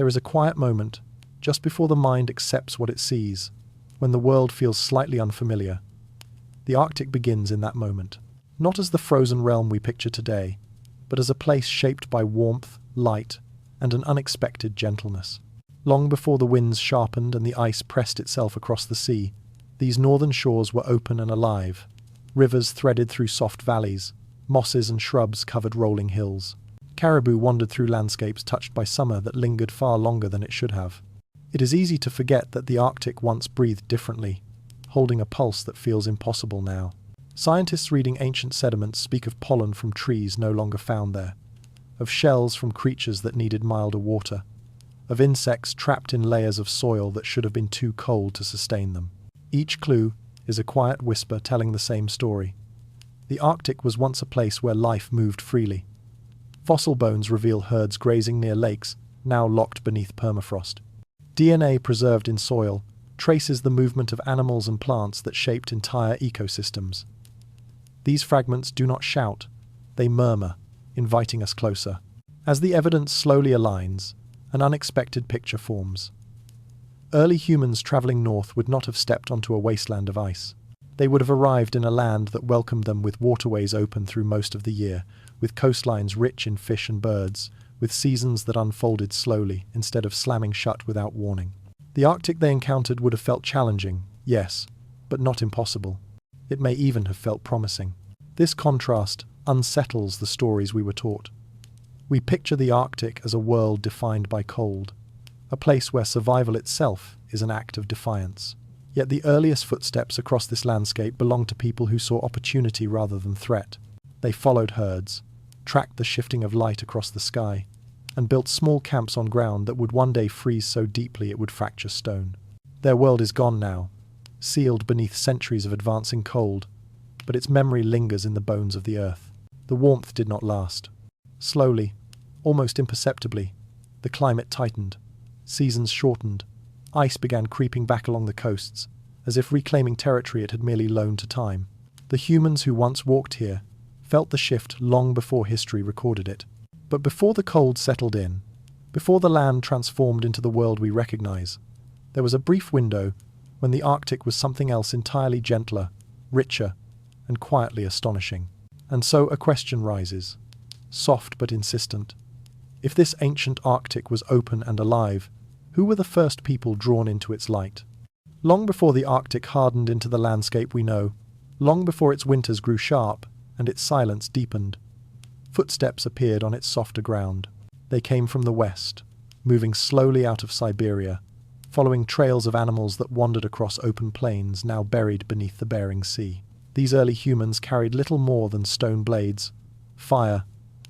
There is a quiet moment, just before the mind accepts what it sees, when the world feels slightly unfamiliar. The Arctic begins in that moment, not as the frozen realm we picture today, but as a place shaped by warmth, light, and an unexpected gentleness. Long before the winds sharpened and the ice pressed itself across the sea, these northern shores were open and alive. Rivers threaded through soft valleys, mosses and shrubs covered rolling hills. Caribou wandered through landscapes touched by summer that lingered far longer than it should have. It is easy to forget that the Arctic once breathed differently, holding a pulse that feels impossible now. Scientists reading ancient sediments speak of pollen from trees no longer found there, of shells from creatures that needed milder water, of insects trapped in layers of soil that should have been too cold to sustain them. Each clue is a quiet whisper telling the same story. The Arctic was once a place where life moved freely. Fossil bones reveal herds grazing near lakes, now locked beneath permafrost. DNA preserved in soil traces the movement of animals and plants that shaped entire ecosystems. These fragments do not shout, they murmur, inviting us closer. As the evidence slowly aligns, an unexpected picture forms. Early humans traveling north would not have stepped onto a wasteland of ice. They would have arrived in a land that welcomed them with waterways open through most of the year, with coastlines rich in fish and birds, with seasons that unfolded slowly instead of slamming shut without warning. The Arctic they encountered would have felt challenging, yes, but not impossible. It may even have felt promising. This contrast unsettles the stories we were taught. We picture the Arctic as a world defined by cold, a place where survival itself is an act of defiance. Yet the earliest footsteps across this landscape belong to people who saw opportunity rather than threat. They followed herds, tracked the shifting of light across the sky, and built small camps on ground that would one day freeze so deeply it would fracture stone. Their world is gone now, sealed beneath centuries of advancing cold, but its memory lingers in the bones of the earth. The warmth did not last. Slowly, almost imperceptibly, the climate tightened, seasons shortened, ice began creeping back along the coasts, as if reclaiming territory it had merely loaned to time. The humans who once walked here felt the shift long before history recorded it. But before the cold settled in, before the land transformed into the world we recognize, there was a brief window when the Arctic was something else entirely gentler, richer, and quietly astonishing. And so a question rises, soft but insistent. If this ancient Arctic was open and alive, who were the first people drawn into its light? Long before the Arctic hardened into the landscape we know, long before its winters grew sharp and its silence deepened, footsteps appeared on its softer ground. They came from the west, moving slowly out of Siberia, following trails of animals that wandered across open plains now buried beneath the Bering Sea. These early humans carried little more than stone blades, fire,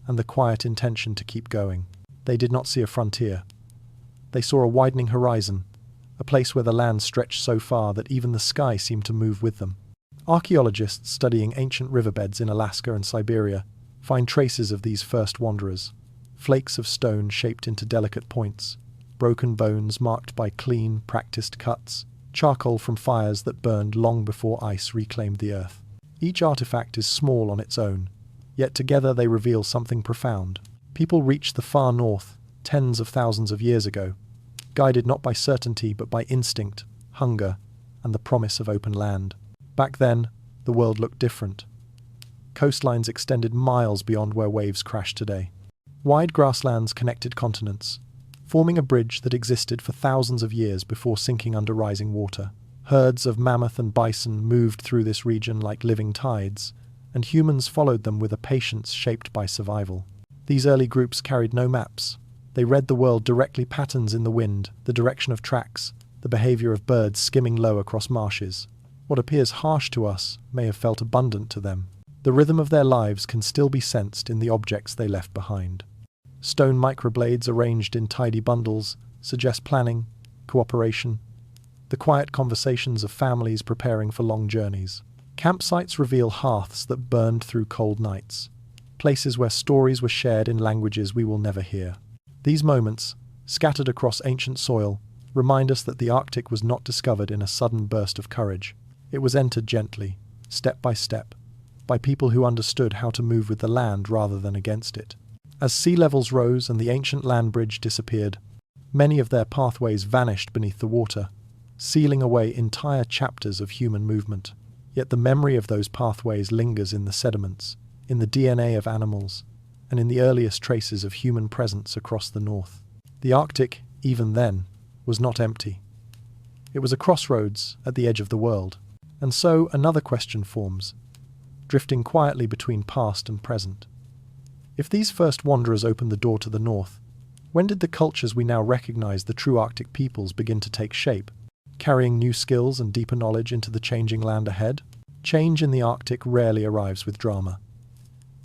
and the quiet intention to keep going. They did not see a frontier. They saw a widening horizon, a place where the land stretched so far that even the sky seemed to move with them. Archaeologists studying ancient riverbeds in Alaska and Siberia find traces of these first wanderers, flakes of stone shaped into delicate points, broken bones marked by clean, practiced cuts, charcoal from fires that burned long before ice reclaimed the earth. Each artifact is small on its own, yet together they reveal something profound. People reached the far north tens of thousands of years ago, guided not by certainty but by instinct, hunger, and the promise of open land. Back then, the world looked different. Coastlines extended miles beyond where waves crash today. Wide grasslands connected continents, forming a bridge that existed for thousands of years before sinking under rising water. Herds of mammoth and bison moved through this region like living tides, and humans followed them with a patience shaped by survival. These early groups carried no maps. They read the world directly: patterns in the wind, the direction of tracks, the behavior of birds skimming low across marshes. What appears harsh to us may have felt abundant to them. The rhythm of their lives can still be sensed in the objects they left behind. Stone microblades arranged in tidy bundles suggest planning, cooperation, the quiet conversations of families preparing for long journeys. Campsites reveal hearths that burned through cold nights, places where stories were shared in languages we will never hear. These moments, scattered across ancient soil, remind us that the Arctic was not discovered in a sudden burst of courage. It was entered gently, step by step, by people who understood how to move with the land rather than against it. As sea levels rose and the ancient land bridge disappeared, Many of their pathways vanished beneath the water, sealing away entire chapters of human movement. Yet the memory of those pathways lingers in the sediments, in the DNA of animals, and in the earliest traces of human presence across the north. The Arctic, even then, was not empty. It was a crossroads at the edge of the world, and so another question forms, drifting quietly between past and present. If these first wanderers opened the door to the north, when did the cultures we now recognize the true Arctic peoples begin to take shape, carrying new skills and deeper knowledge into the changing land ahead? Change in the Arctic rarely arrives with drama.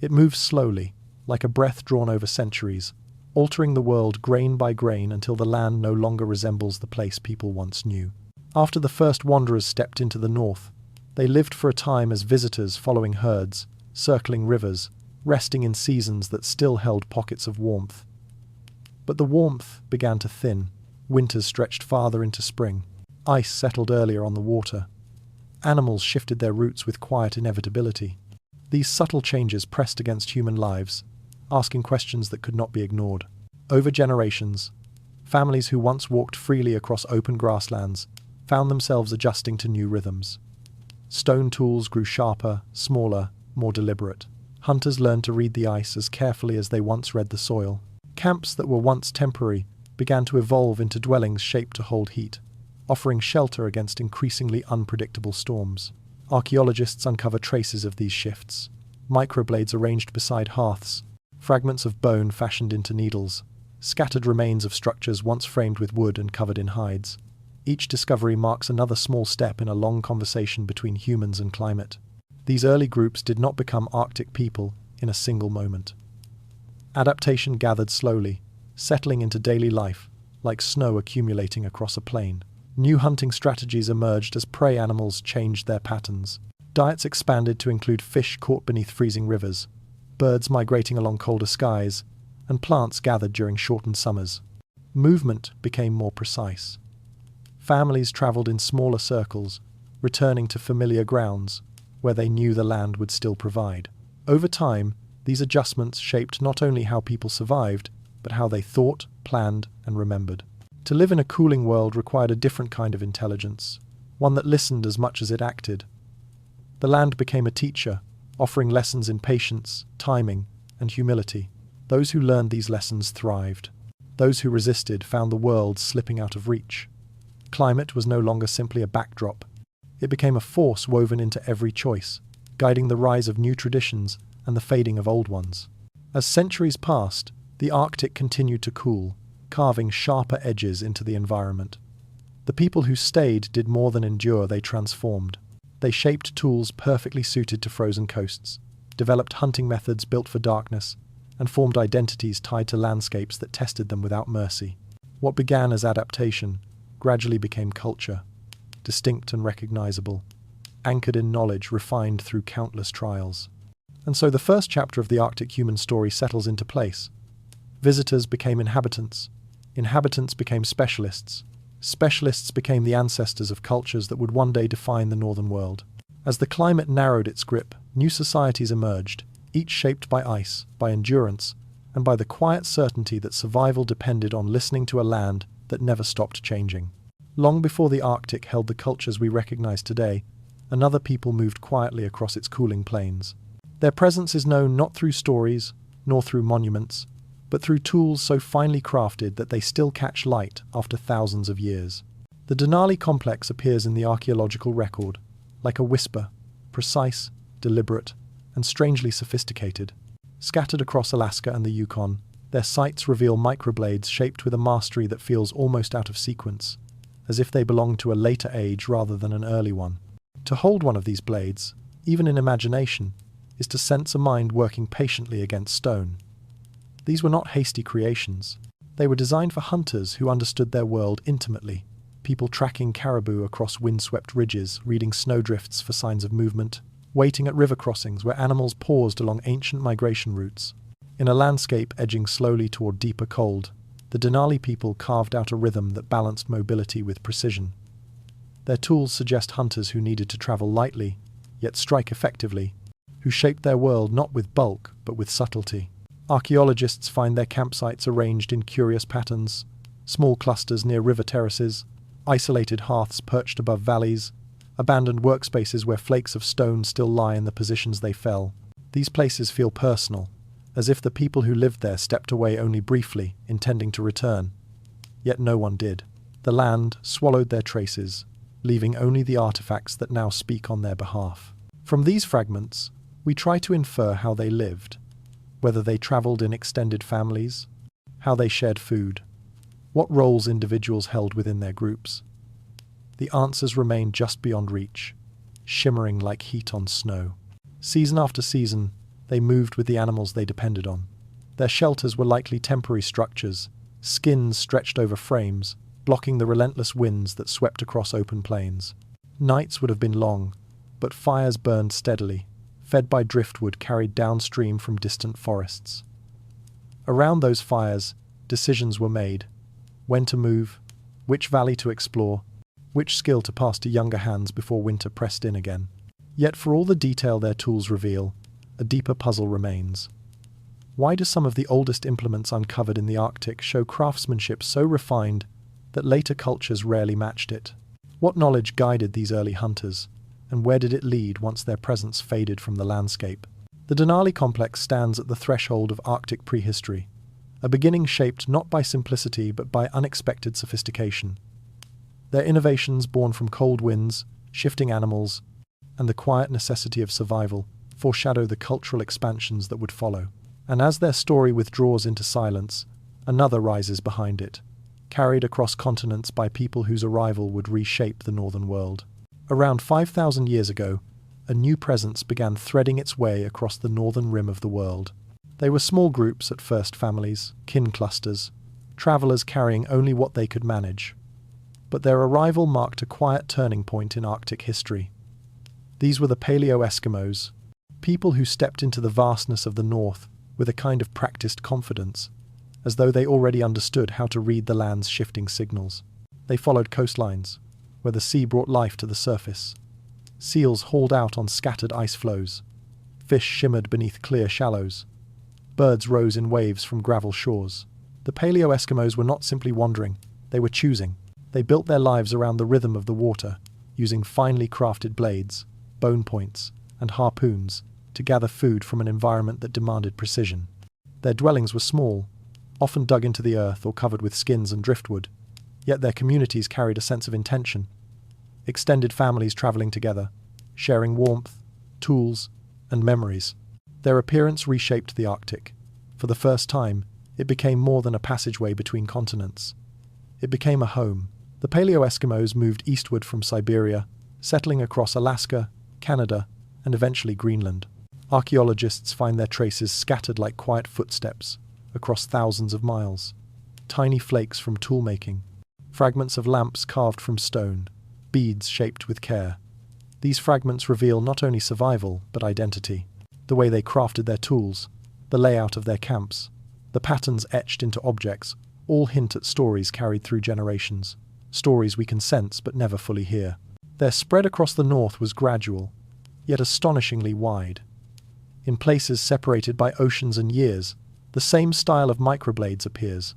It moves slowly, like a breath drawn over centuries, altering the world grain by grain until the land no longer resembles the place people once knew. After the first wanderers stepped into the north, they lived for a time as visitors following herds, circling rivers, resting in seasons that still held pockets of warmth. But the warmth began to thin, winters stretched farther into spring, ice settled earlier on the water. Animals shifted their routes with quiet inevitability. These subtle changes pressed against human lives, asking questions that could not be ignored. Over generations, families who once walked freely across open grasslands found themselves adjusting to new rhythms. Stone tools grew sharper, smaller, more deliberate. Hunters learned to read the ice as carefully as they once read the soil. Camps that were once temporary began to evolve into dwellings shaped to hold heat, offering shelter against increasingly unpredictable storms. Archaeologists uncover traces of these shifts. Microblades arranged beside hearths, fragments of bone fashioned into needles, scattered remains of structures once framed with wood and covered in hides. Each discovery marks another small step in a long conversation between humans and climate. These early groups did not become Arctic people in a single moment. Adaptation gathered slowly, settling into daily life, like snow accumulating across a plain. New hunting strategies emerged as prey animals changed their patterns. Diets expanded to include fish caught beneath freezing rivers, birds migrating along colder skies, and plants gathered during shortened summers. Movement became more precise. Families traveled in smaller circles, returning to familiar grounds, where they knew the land would still provide. Over time, these adjustments shaped not only how people survived, but how they thought, planned, and remembered. To live in a cooling world required a different kind of intelligence, one that listened as much as it acted. The land became a teacher, offering lessons in patience, timing, and humility. Those who learned these lessons thrived. Those who resisted found the world slipping out of reach. Climate was no longer simply a backdrop. It became a force woven into every choice, guiding the rise of new traditions and the fading of old ones. As centuries passed, the Arctic continued to cool, carving sharper edges into the environment. The people who stayed did more than endure, they transformed. They shaped tools perfectly suited to frozen coasts, developed hunting methods built for darkness, and formed identities tied to landscapes that tested them without mercy. What began as adaptation gradually became culture, distinct and recognizable, anchored in knowledge refined through countless trials. And so the first chapter of the Arctic human story settles into place. Visitors became inhabitants. Inhabitants became specialists. Specialists became the ancestors of cultures that would one day define the northern world. As the climate narrowed its grip, new societies emerged, each shaped by ice, by endurance, and by the quiet certainty that survival depended on listening to a land that never stopped changing. Long before the Arctic held the cultures we recognize today, another people moved quietly across its cooling plains. Their presence is known not through stories, nor through monuments, but through tools so finely crafted that they still catch light after thousands of years. The Denali complex appears in the archaeological record, like a whisper, precise, deliberate, and strangely sophisticated. Scattered across Alaska and the Yukon, their sites reveal microblades shaped with a mastery that feels almost out of sequence, as if they belong to a later age rather than an early one. To hold one of these blades, even in imagination, is to sense a mind working patiently against stone. These were not hasty creations. They were designed for hunters who understood their world intimately, people tracking caribou across windswept ridges, reading snowdrifts for signs of movement, waiting at river crossings where animals paused along ancient migration routes. In a landscape edging slowly toward deeper cold, the Denali people carved out a rhythm that balanced mobility with precision. Their tools suggest hunters who needed to travel lightly, yet strike effectively, who shaped their world not with bulk, but with subtlety. Archaeologists find their campsites arranged in curious patterns, Small clusters near river terraces, isolated hearths perched above valleys, abandoned workspaces where flakes of stone still lie in the positions they fell. These places feel personal, as if the people who lived there stepped away only briefly, intending to return. Yet no one did. The land swallowed their traces, leaving only the artifacts that now speak on their behalf. From these fragments, we try to infer how they lived, whether they travelled in extended families, how they shared food, what roles individuals held within their groups. The answers remain just beyond reach, shimmering like heat on snow. Season after season, they moved with the animals they depended on. Their shelters were likely temporary structures, skins stretched over frames, blocking the relentless winds that swept across open plains. Nights would have been long, but fires burned steadily, fed by driftwood carried downstream from distant forests. Around those fires, decisions were made: when to move, which valley to explore, which skill to pass to younger hands before winter pressed in again. Yet for all the detail their tools reveal, a deeper puzzle remains. Why do some of the oldest implements uncovered in the Arctic show craftsmanship so refined that later cultures rarely matched it? What knowledge guided these early hunters, and where did it lead once their presence faded from the landscape? The Denali complex stands at the threshold of Arctic prehistory, a beginning shaped not by simplicity but by unexpected sophistication. Their innovations, born from cold winds, shifting animals, and the quiet necessity of survival, foreshadow the cultural expansions that would follow. And as their story withdraws into silence, another rises behind it, carried across continents by people whose arrival would reshape the northern world. Around 5,000 years ago, a new presence began threading its way across the northern rim of the world. They were small groups at first, families, kin clusters, travellers carrying only what they could manage. But their arrival marked a quiet turning point in Arctic history. These were the Paleo-Eskimos, people who stepped into the vastness of the north with a kind of practiced confidence, as though they already understood how to read the land's shifting signals. They followed coastlines, where the sea brought life to the surface. Seals hauled out on scattered ice floes. Fish shimmered beneath clear shallows. Birds rose in waves from gravel shores. The Paleo-Eskimos were not simply wandering, they were choosing. They built their lives around the rhythm of the water, using finely crafted blades, bone points, and harpoons to gather food from an environment that demanded precision. Their dwellings were small, often dug into the earth or covered with skins and driftwood, yet their communities carried a sense of intention. Extended families travelling together, sharing warmth, tools, and memories. Their appearance reshaped the Arctic. For the first time, it became more than a passageway between continents. It became a home. The Paleo-Eskimos moved eastward from Siberia, settling across Alaska, Canada, and eventually Greenland. Archaeologists find their traces scattered like quiet footsteps across thousands of miles. Tiny flakes from tool-making, fragments of lamps carved from stone, beads shaped with care. These fragments reveal not only survival, but identity. The way they crafted their tools, the layout of their camps, the patterns etched into objects, all hint at stories carried through generations, stories we can sense but never fully hear. Their spread across the north was gradual, yet astonishingly wide. In places separated by oceans and years, the same style of microblades appears.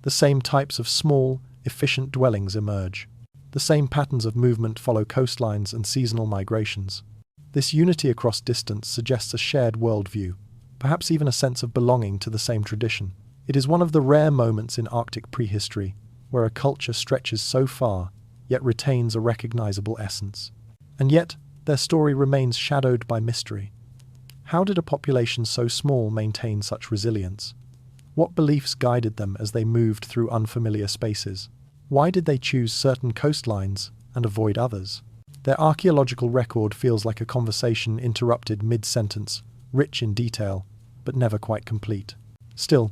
The same types of small, efficient dwellings emerge. The same patterns of movement follow coastlines and seasonal migrations. This unity across distance suggests a shared worldview, perhaps even a sense of belonging to the same tradition. It is one of the rare moments in Arctic prehistory where a culture stretches so far, yet retains a recognizable essence. And yet, their story remains shadowed by mystery. How did a population so small maintain such resilience? What beliefs guided them as they moved through unfamiliar spaces? Why did they choose certain coastlines and avoid others? Their archaeological record feels like a conversation interrupted mid-sentence, rich in detail, but never quite complete. Still,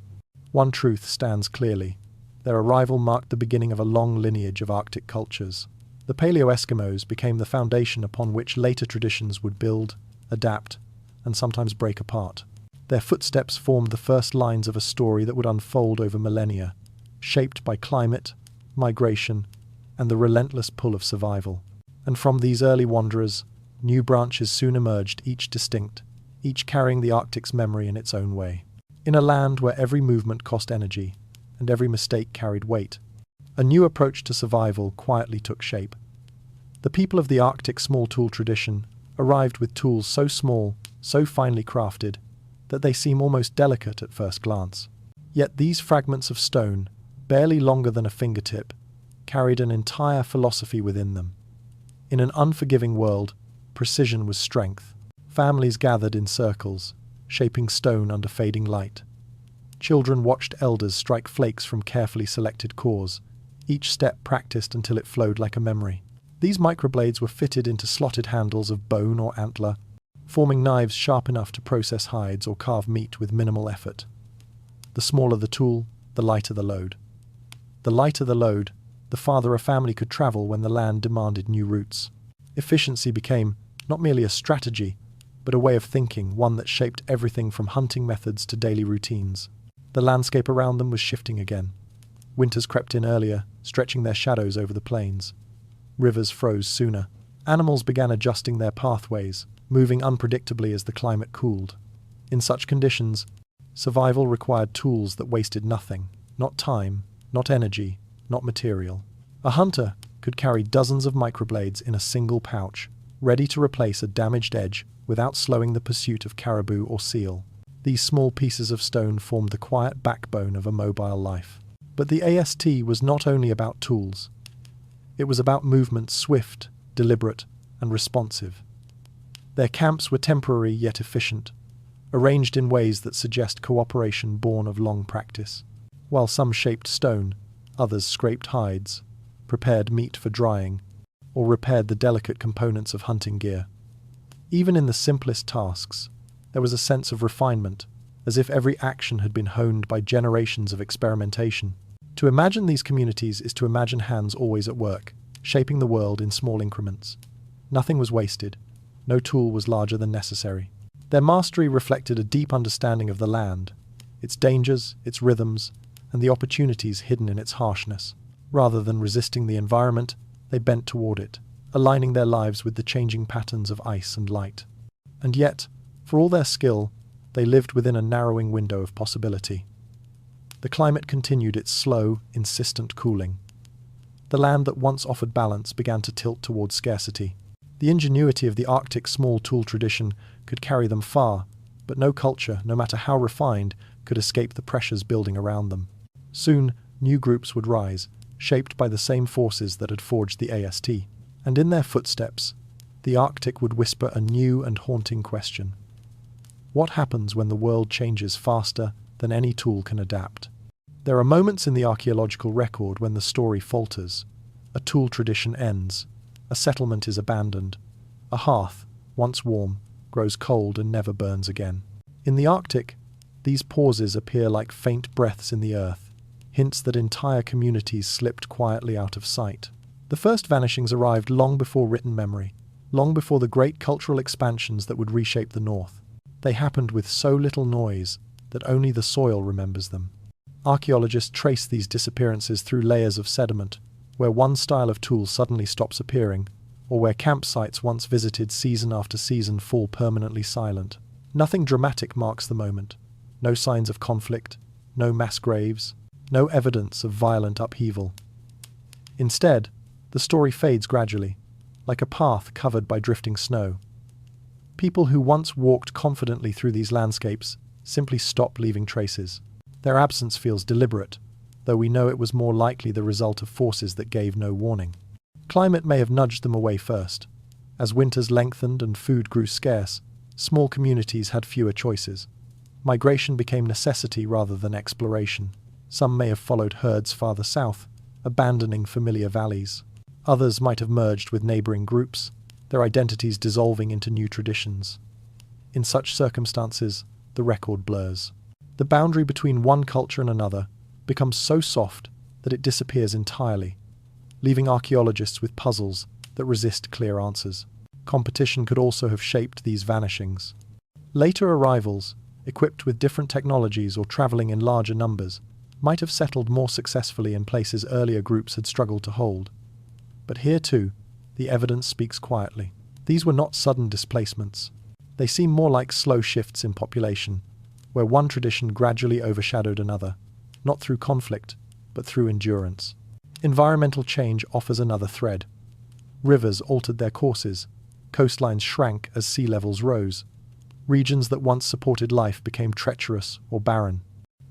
one truth stands clearly. Their arrival marked the beginning of a long lineage of Arctic cultures. The Paleo-Eskimos became the foundation upon which later traditions would build, adapt, and sometimes break apart. Their footsteps formed the first lines of a story that would unfold over millennia, shaped by climate, migration, and the relentless pull of survival. And from these early wanderers, new branches soon emerged, each distinct, each carrying the Arctic's memory in its own way. In a land where every movement cost energy, and every mistake carried weight. A new approach to survival quietly took shape. The people of the Arctic small tool tradition arrived with tools so small, so finely crafted, that they seem almost delicate at first glance. Yet these fragments of stone, barely longer than a fingertip, carried an entire philosophy within them. In an unforgiving world, precision was strength. Families gathered in circles, shaping stone under fading light. Children watched elders strike flakes from carefully selected cores, each step practiced until it flowed like a memory. These microblades were fitted into slotted handles of bone or antler, forming knives sharp enough to process hides or carve meat with minimal effort. The smaller the tool, the lighter the load. The lighter the load, the farther a family could travel when the land demanded new routes. Efficiency became not merely a strategy, but a way of thinking, one that shaped everything from hunting methods to daily routines. The landscape around them was shifting again. Winters crept in earlier, stretching their shadows over the plains. Rivers froze sooner. Animals began adjusting their pathways, moving unpredictably as the climate cooled. In such conditions, survival required tools that wasted nothing, not time, not energy, not material. A hunter could carry dozens of microblades in a single pouch, ready to replace a damaged edge without slowing the pursuit of caribou or seal. These small pieces of stone formed the quiet backbone of a mobile life. But the AST was not only about tools. It was about movement swift, deliberate, and responsive. Their camps were temporary yet efficient, arranged in ways that suggest cooperation born of long practice. While some shaped stone, others scraped hides, prepared meat for drying, or repaired the delicate components of hunting gear. Even in the simplest tasks, there was a sense of refinement, as if every action had been honed by generations of experimentation. To imagine these communities is to imagine hands always at work, shaping the world in small increments. Nothing was wasted. No tool was larger than necessary. Their mastery reflected a deep understanding of the land, its dangers, its rhythms, and the opportunities hidden in its harshness. Rather than resisting the environment, they bent toward it, aligning their lives with the changing patterns of ice and light. And yet, for all their skill, they lived within a narrowing window of possibility. The climate continued its slow, insistent cooling. The land that once offered balance began to tilt toward scarcity. The ingenuity of the Arctic small tool tradition could carry them far, but no culture, no matter how refined, could escape the pressures building around them. Soon, new groups would rise, shaped by the same forces that had forged the AST. And in their footsteps, the Arctic would whisper a new and haunting question. What happens when the world changes faster than any tool can adapt? There are moments in the archaeological record when the story falters. A tool tradition ends. A settlement is abandoned. A hearth, once warm, grows cold and never burns again. In the Arctic, these pauses appear like faint breaths in the earth, hints that entire communities slipped quietly out of sight. The first vanishings arrived long before written memory, long before the great cultural expansions that would reshape the North. They happened with so little noise that only the soil remembers them. Archaeologists trace these disappearances through layers of sediment, where one style of tool suddenly stops appearing, or where campsites once visited season after season fall permanently silent. Nothing dramatic marks the moment. No signs of conflict, no mass graves, no evidence of violent upheaval. Instead, the story fades gradually, like a path covered by drifting snow. People who once walked confidently through these landscapes simply stop leaving traces. Their absence feels deliberate, though we know it was more likely the result of forces that gave no warning. Climate may have nudged them away first. As winters lengthened and food grew scarce, small communities had fewer choices. Migration became necessity rather than exploration. Some may have followed herds farther south, abandoning familiar valleys. Others might have merged with neighboring groups, their identities dissolving into new traditions. In such circumstances, the record blurs. The boundary between one culture and another becomes so soft that it disappears entirely, leaving archaeologists with puzzles that resist clear answers. Competition could also have shaped these vanishings. Later arrivals, equipped with different technologies or traveling in larger numbers, might have settled more successfully in places earlier groups had struggled to hold. But here too, the evidence speaks quietly. These were not sudden displacements. They seem more like slow shifts in population, where one tradition gradually overshadowed another, not through conflict, but through endurance. Environmental change offers another thread. Rivers altered their courses, coastlines shrank as sea levels rose. Regions that once supported life became treacherous or barren.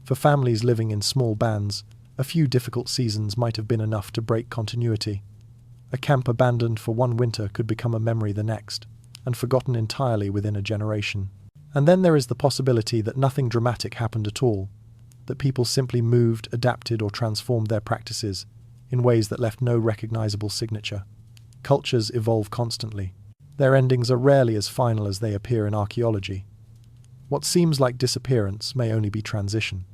For families living in small bands, a few difficult seasons might have been enough to break continuity. A camp abandoned for one winter could become a memory the next, and forgotten entirely within a generation. And then there is the possibility that nothing dramatic happened at all, that people simply moved, adapted, or transformed their practices in ways that left no recognizable signature. Cultures evolve constantly. Their endings are rarely as final as they appear in archaeology. What seems like disappearance may only be transition.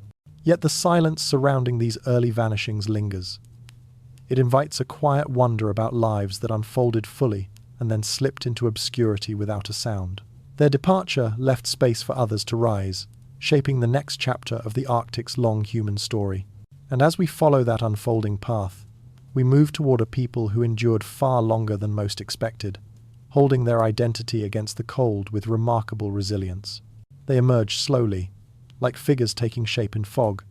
Yet the silence surrounding these early vanishings lingers. It invites a quiet wonder about lives that unfolded fully and then slipped into obscurity without a sound. Their departure left space for others to rise, shaping the next chapter of the Arctic's long human story. And as we follow that unfolding path, we move toward a people who endured far longer than most expected, holding their identity against the cold with remarkable resilience. They emerge slowly, like figures taking shape in fog,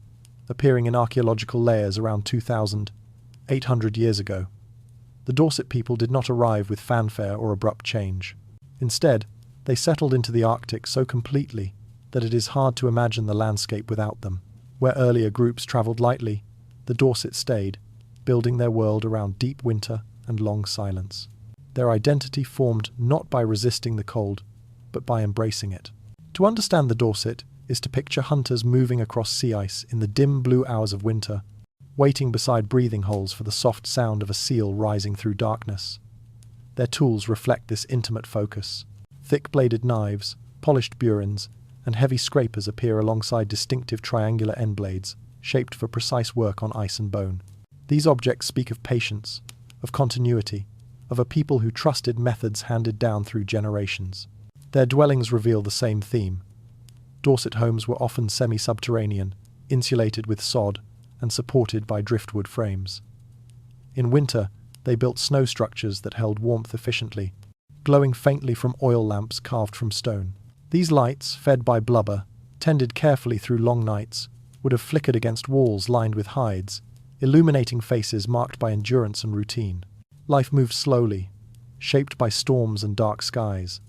appearing in archaeological layers around 2,800 years ago. The Dorset people did not arrive with fanfare or abrupt change. Instead, they settled into the Arctic so completely that it is hard to imagine the landscape without them. Where earlier groups travelled lightly, the Dorset stayed, building their world around deep winter and long silence. Their identity formed not by resisting the cold, but by embracing it. To understand the Dorset is to picture hunters moving across sea ice in the dim blue hours of winter, waiting beside breathing holes for the soft sound of a seal rising through darkness. Their tools reflect this intimate focus. Thick-bladed knives, polished burins, and heavy scrapers appear alongside distinctive triangular end blades, shaped for precise work on ice and bone. These objects speak of patience, of continuity, of a people who trusted methods handed down through generations. Their dwellings reveal the same theme. Dorset homes were often semi-subterranean, insulated with sod, and supported by driftwood frames. In winter, they built snow structures that held warmth efficiently, glowing faintly from oil lamps carved from stone. These lights, fed by blubber, tended carefully through long nights, would have flickered against walls lined with hides, illuminating faces marked by endurance and routine. Life moved slowly, shaped by storms and dark skies,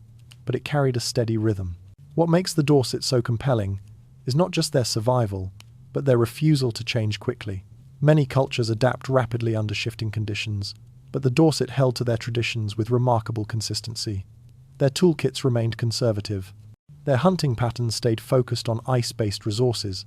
but it carried a steady rhythm. What makes the Dorset so compelling is not just their survival, but their refusal to change quickly. Many cultures adapt rapidly under shifting conditions, but the Dorset held to their traditions with remarkable consistency. Their toolkits remained conservative. Their hunting patterns stayed focused on ice-based resources.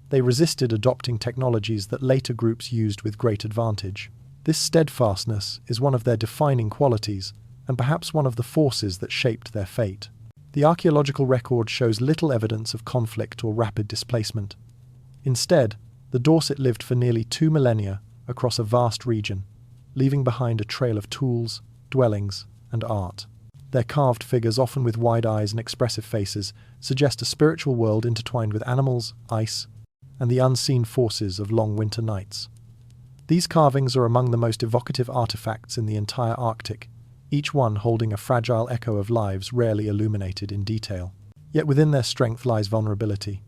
They resisted adopting technologies that later groups used with great advantage. This steadfastness is one of their defining qualities, and perhaps one of the forces that shaped their fate. The archaeological record shows little evidence of conflict or rapid displacement. Instead, the Dorset lived for nearly 2 millennia across a vast region, leaving behind a trail of tools, dwellings, and art. Their carved figures, often with wide eyes and expressive faces, suggest a spiritual world intertwined with animals, ice, and the unseen forces of long winter nights. These carvings are among the most evocative artifacts in the entire Arctic, each one holding a fragile echo of lives rarely illuminated in detail. Yet within their strength lies vulnerability.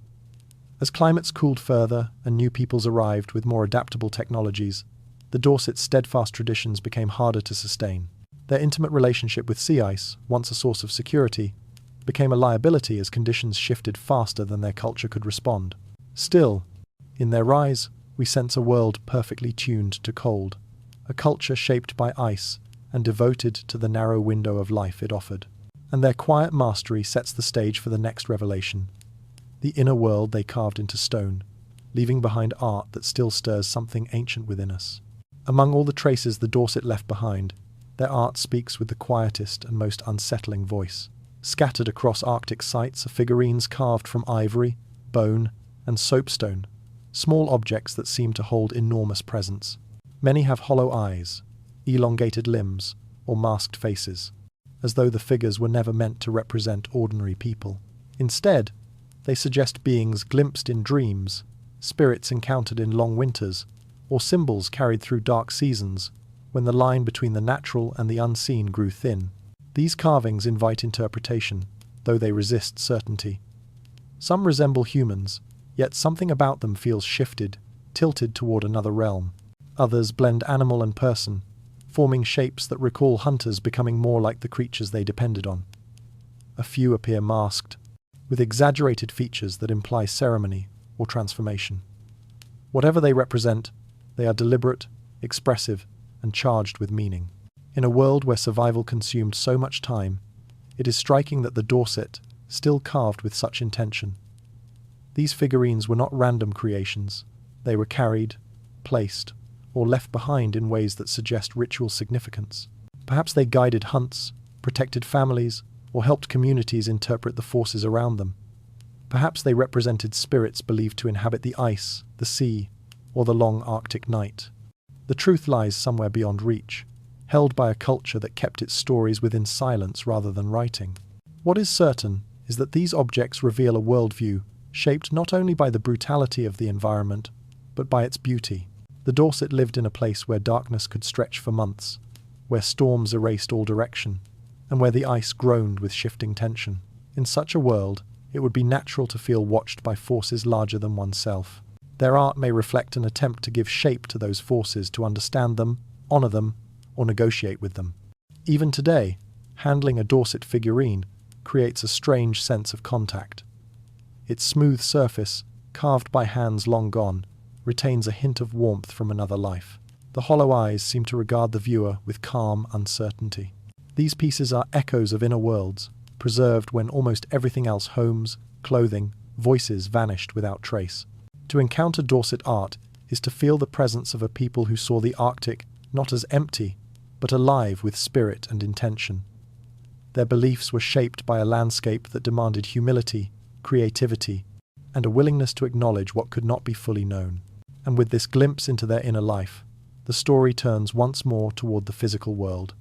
As climates cooled further and new peoples arrived with more adaptable technologies, the Dorset's steadfast traditions became harder to sustain. Their intimate relationship with sea ice, once a source of security, became a liability as conditions shifted faster than their culture could respond. Still, in their rise, we sense a world perfectly tuned to cold, a culture shaped by ice and devoted to the narrow window of life it offered. And their quiet mastery sets the stage for the next revelation, the inner world they carved into stone, leaving behind art that still stirs something ancient within us. Among all the traces the Dorset left behind, their art speaks with the quietest and most unsettling voice. Scattered across Arctic sites are figurines carved from ivory, bone, and soapstone, small objects that seem to hold enormous presence. Many have hollow eyes, elongated limbs, or masked faces, as though the figures were never meant to represent ordinary people. Instead, they suggest beings glimpsed in dreams, spirits encountered in long winters, or symbols carried through dark seasons, when the line between the natural and the unseen grew thin. These carvings invite interpretation, though they resist certainty. Some resemble humans, yet something about them feels shifted, tilted toward another realm. Others blend animal and person, forming shapes that recall hunters becoming more like the creatures they depended on. A few appear masked, with exaggerated features that imply ceremony or transformation. Whatever they represent, they are deliberate, expressive, and charged with meaning. In a world where survival consumed so much time, it is striking that the Dorset still carved with such intention. These figurines were not random creations. They were carried, placed, or left behind in ways that suggest ritual significance. Perhaps they guided hunts, protected families, or helped communities interpret the forces around them. Perhaps they represented spirits believed to inhabit the ice, the sea, or the long Arctic night. The truth lies somewhere beyond reach, held by a culture that kept its stories within silence rather than writing. What is certain is that these objects reveal a worldview shaped not only by the brutality of the environment, but by its beauty. The Dorset lived in a place where darkness could stretch for months, where storms erased all direction, and where the ice groaned with shifting tension. In such a world, it would be natural to feel watched by forces larger than oneself. Their art may reflect an attempt to give shape to those forces, to understand them, honor them, or negotiate with them. Even today, handling a Dorset figurine creates a strange sense of contact. Its smooth surface, carved by hands long gone, retains a hint of warmth from another life. The hollow eyes seem to regard the viewer with calm uncertainty. These pieces are echoes of inner worlds, preserved when almost everything else, homes, clothing, voices, vanished without trace. To encounter Dorset art is to feel the presence of a people who saw the Arctic not as empty, but alive with spirit and intention. Their beliefs were shaped by a landscape that demanded humility, creativity, and a willingness to acknowledge what could not be fully known. And with this glimpse into their inner life, the story turns once more toward the physical world,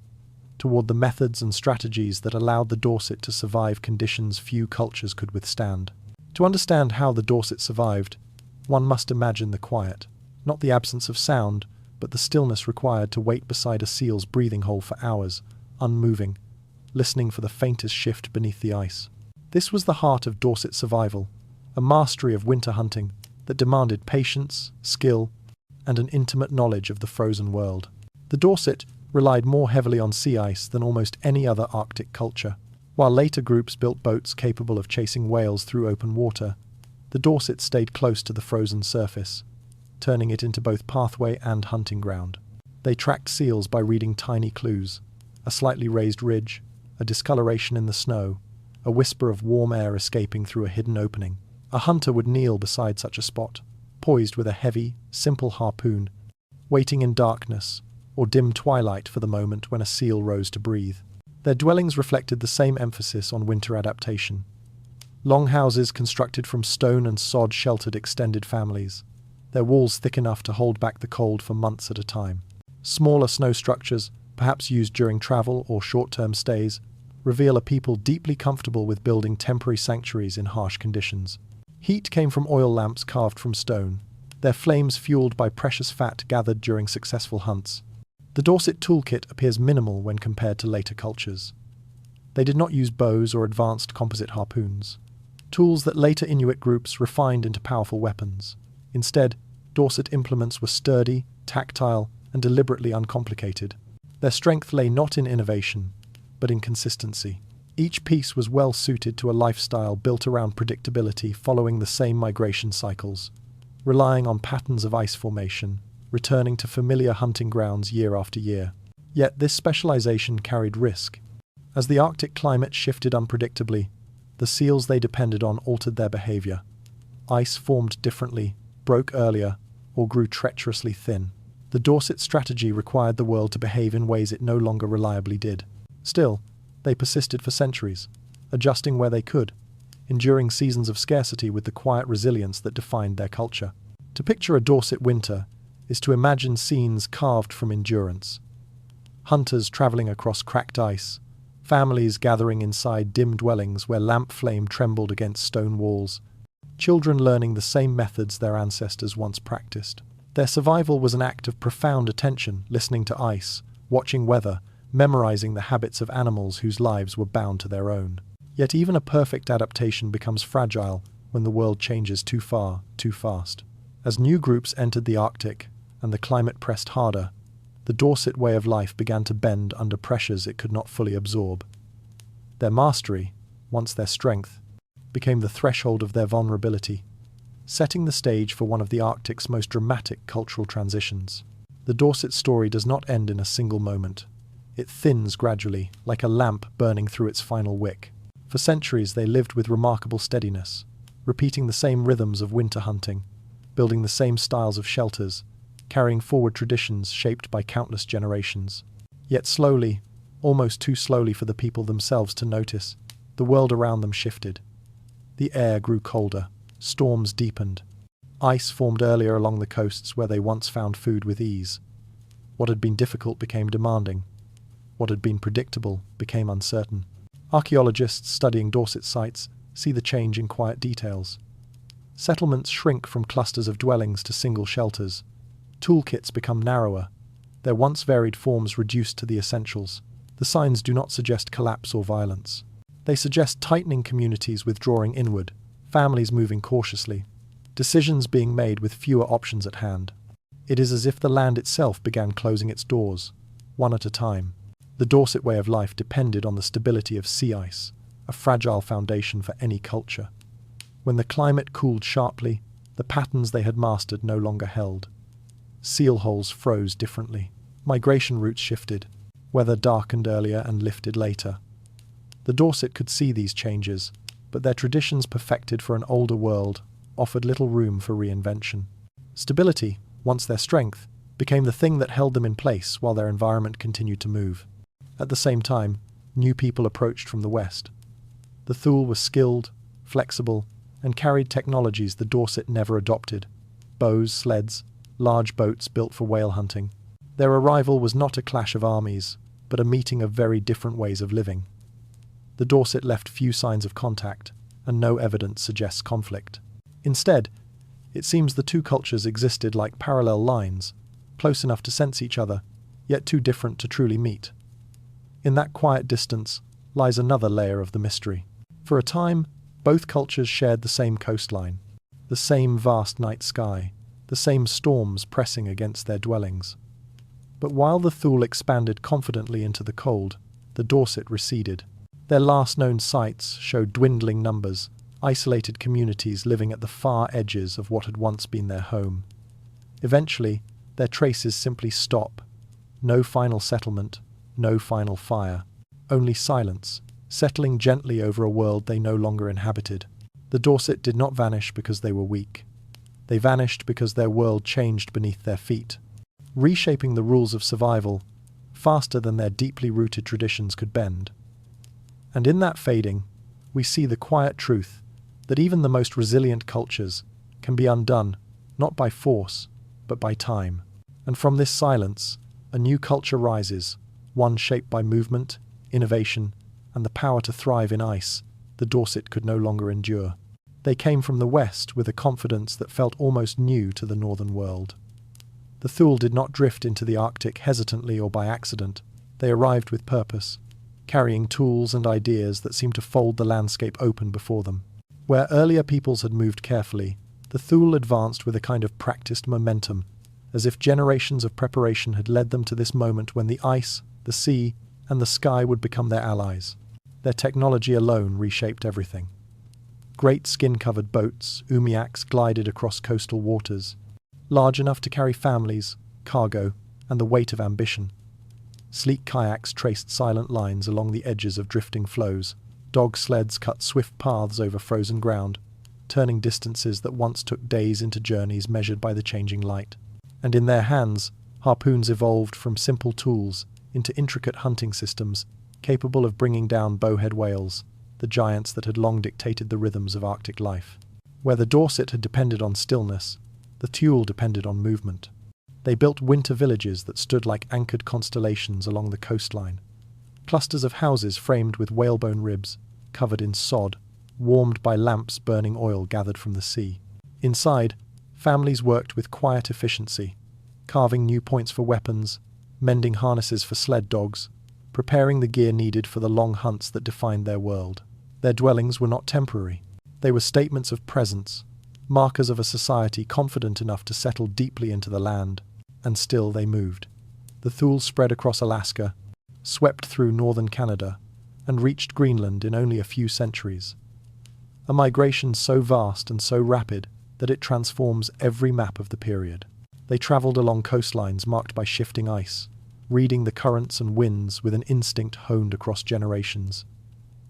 toward the methods and strategies that allowed the Dorset to survive conditions few cultures could withstand. To understand how the Dorset survived, one must imagine the quiet, not the absence of sound, but the stillness required to wait beside a seal's breathing hole for hours, unmoving, listening for the faintest shift beneath the ice. This was the heart of Dorset survival, a mastery of winter hunting that demanded patience, skill, and an intimate knowledge of the frozen world. The Dorset relied more heavily on sea ice than almost any other Arctic culture. While later groups built boats capable of chasing whales through open water, the Dorset stayed close to the frozen surface, turning it into both pathway and hunting ground. They tracked seals by reading tiny clues: a slightly raised ridge, a discoloration in the snow, a whisper of warm air escaping through a hidden opening. A hunter would kneel beside such a spot, poised with a heavy, simple harpoon, waiting in darkness or dim twilight for the moment when a seal rose to breathe. Their dwellings reflected the same emphasis on winter adaptation. Long houses constructed from stone and sod sheltered extended families, their walls thick enough to hold back the cold for months at a time. Smaller snow structures, perhaps used during travel or short-term stays, reveal a people deeply comfortable with building temporary sanctuaries in harsh conditions. Heat came from oil lamps carved from stone, their flames fueled by precious fat gathered during successful hunts. The Dorset toolkit appears minimal when compared to later cultures. They did not use bows or advanced composite harpoons, tools that later Inuit groups refined into powerful weapons. Instead, Dorset implements were sturdy, tactile, and deliberately uncomplicated. Their strength lay not in innovation, but in consistency. Each piece was well suited to a lifestyle built around predictability, following the same migration cycles, relying on patterns of ice formation, returning to familiar hunting grounds year after year. Yet this specialization carried risk. As the Arctic climate shifted unpredictably, the seals they depended on altered their behavior. Ice formed differently, broke earlier, or grew treacherously thin. The Dorset strategy required the world to behave in ways it no longer reliably did. Still, they persisted for centuries, adjusting where they could, enduring seasons of scarcity with the quiet resilience that defined their culture. To picture a Dorset winter is to imagine scenes carved from endurance. Hunters traveling across cracked ice, families gathering inside dim dwellings where lamp flame trembled against stone walls, children learning the same methods their ancestors once practiced. Their survival was an act of profound attention, listening to ice, watching weather, memorizing the habits of animals whose lives were bound to their own. Yet even a perfect adaptation becomes fragile when the world changes too far, too fast. As new groups entered the Arctic and the climate pressed harder, the Dorset way of life began to bend under pressures it could not fully absorb. Their mastery, once their strength, became the threshold of their vulnerability, setting the stage for one of the Arctic's most dramatic cultural transitions. The Dorset story does not end in a single moment. It thins gradually, like a lamp burning through its final wick. For centuries they lived with remarkable steadiness, repeating the same rhythms of winter hunting, building the same styles of shelters, carrying forward traditions shaped by countless generations. Yet slowly, almost too slowly for the people themselves to notice, the world around them shifted. The air grew colder, storms deepened. Ice formed earlier along the coasts where they once found food with ease. What had been difficult became demanding. What had been predictable became uncertain. Archaeologists studying Dorset sites see the change in quiet details. Settlements shrink from clusters of dwellings to single shelters. Toolkits become narrower, their once varied forms reduced to the essentials. The signs do not suggest collapse or violence. They suggest tightening communities withdrawing inward, families moving cautiously, decisions being made with fewer options at hand. It is as if the land itself began closing its doors, one at a time. The Dorset way of life depended on the stability of sea ice, a fragile foundation for any culture. When the climate cooled sharply, the patterns they had mastered no longer held. Seal holes froze differently. Migration routes shifted. Weather darkened earlier and lifted later. The Dorset could see these changes, but their traditions perfected for an older world offered little room for reinvention. Stability, once their strength, became the thing that held them in place while their environment continued to move. At the same time, new people approached from the west. The Thule were skilled, flexible, and carried technologies the Dorset never adopted: bows, sleds, large boats built for whale hunting. Their arrival was not a clash of armies, but a meeting of very different ways of living. The Dorset left few signs of contact, and no evidence suggests conflict. Instead, it seems the two cultures existed like parallel lines, close enough to sense each other, yet too different to truly meet. In that quiet distance lies another layer of the mystery. For a time, both cultures shared the same coastline, the same vast night sky, the same storms pressing against their dwellings. But while the Thule expanded confidently into the cold, the Dorset receded. Their last known sites showed dwindling numbers, isolated communities living at the far edges of what had once been their home. Eventually, their traces simply stop. No final settlement, no final fire, only silence, settling gently over a world they no longer inhabited. The Dorset did not vanish because they were weak. They vanished because their world changed beneath their feet, reshaping the rules of survival faster than their deeply rooted traditions could bend. And in that fading, we see the quiet truth that even the most resilient cultures can be undone, not by force, but by time. And from this silence, a new culture rises, one shaped by movement, innovation, and the power to thrive in ice the Dorset could no longer endure. They came from the west with a confidence that felt almost new to the northern world. The Thule did not drift into the Arctic hesitantly or by accident. They arrived with purpose, carrying tools and ideas that seemed to fold the landscape open before them. Where earlier peoples had moved carefully, the Thule advanced with a kind of practiced momentum, as if generations of preparation had led them to this moment when the ice, the sea, and the sky would become their allies. Their technology alone reshaped everything. Great skin-covered boats, umiaks, glided across coastal waters, large enough to carry families, cargo, and the weight of ambition. Sleek kayaks traced silent lines along the edges of drifting flows. Dog sleds cut swift paths over frozen ground, turning distances that once took days into journeys measured by the changing light. And in their hands, harpoons evolved from simple tools into intricate hunting systems capable of bringing down bowhead whales, the giants that had long dictated the rhythms of Arctic life. Where the Dorset had depended on stillness, the Thule depended on movement. They built winter villages that stood like anchored constellations along the coastline. Clusters of houses framed with whalebone ribs, covered in sod, warmed by lamps burning oil gathered from the sea. Inside, families worked with quiet efficiency, carving new points for weapons, mending harnesses for sled dogs, preparing the gear needed for the long hunts that defined their world. Their dwellings were not temporary. They were statements of presence, markers of a society confident enough to settle deeply into the land, and still they moved. The Thule spread across Alaska, swept through northern Canada, and reached Greenland in only a few centuries. A migration so vast and so rapid that it transforms every map of the period. They travelled along coastlines marked by shifting ice, reading the currents and winds with an instinct honed across generations.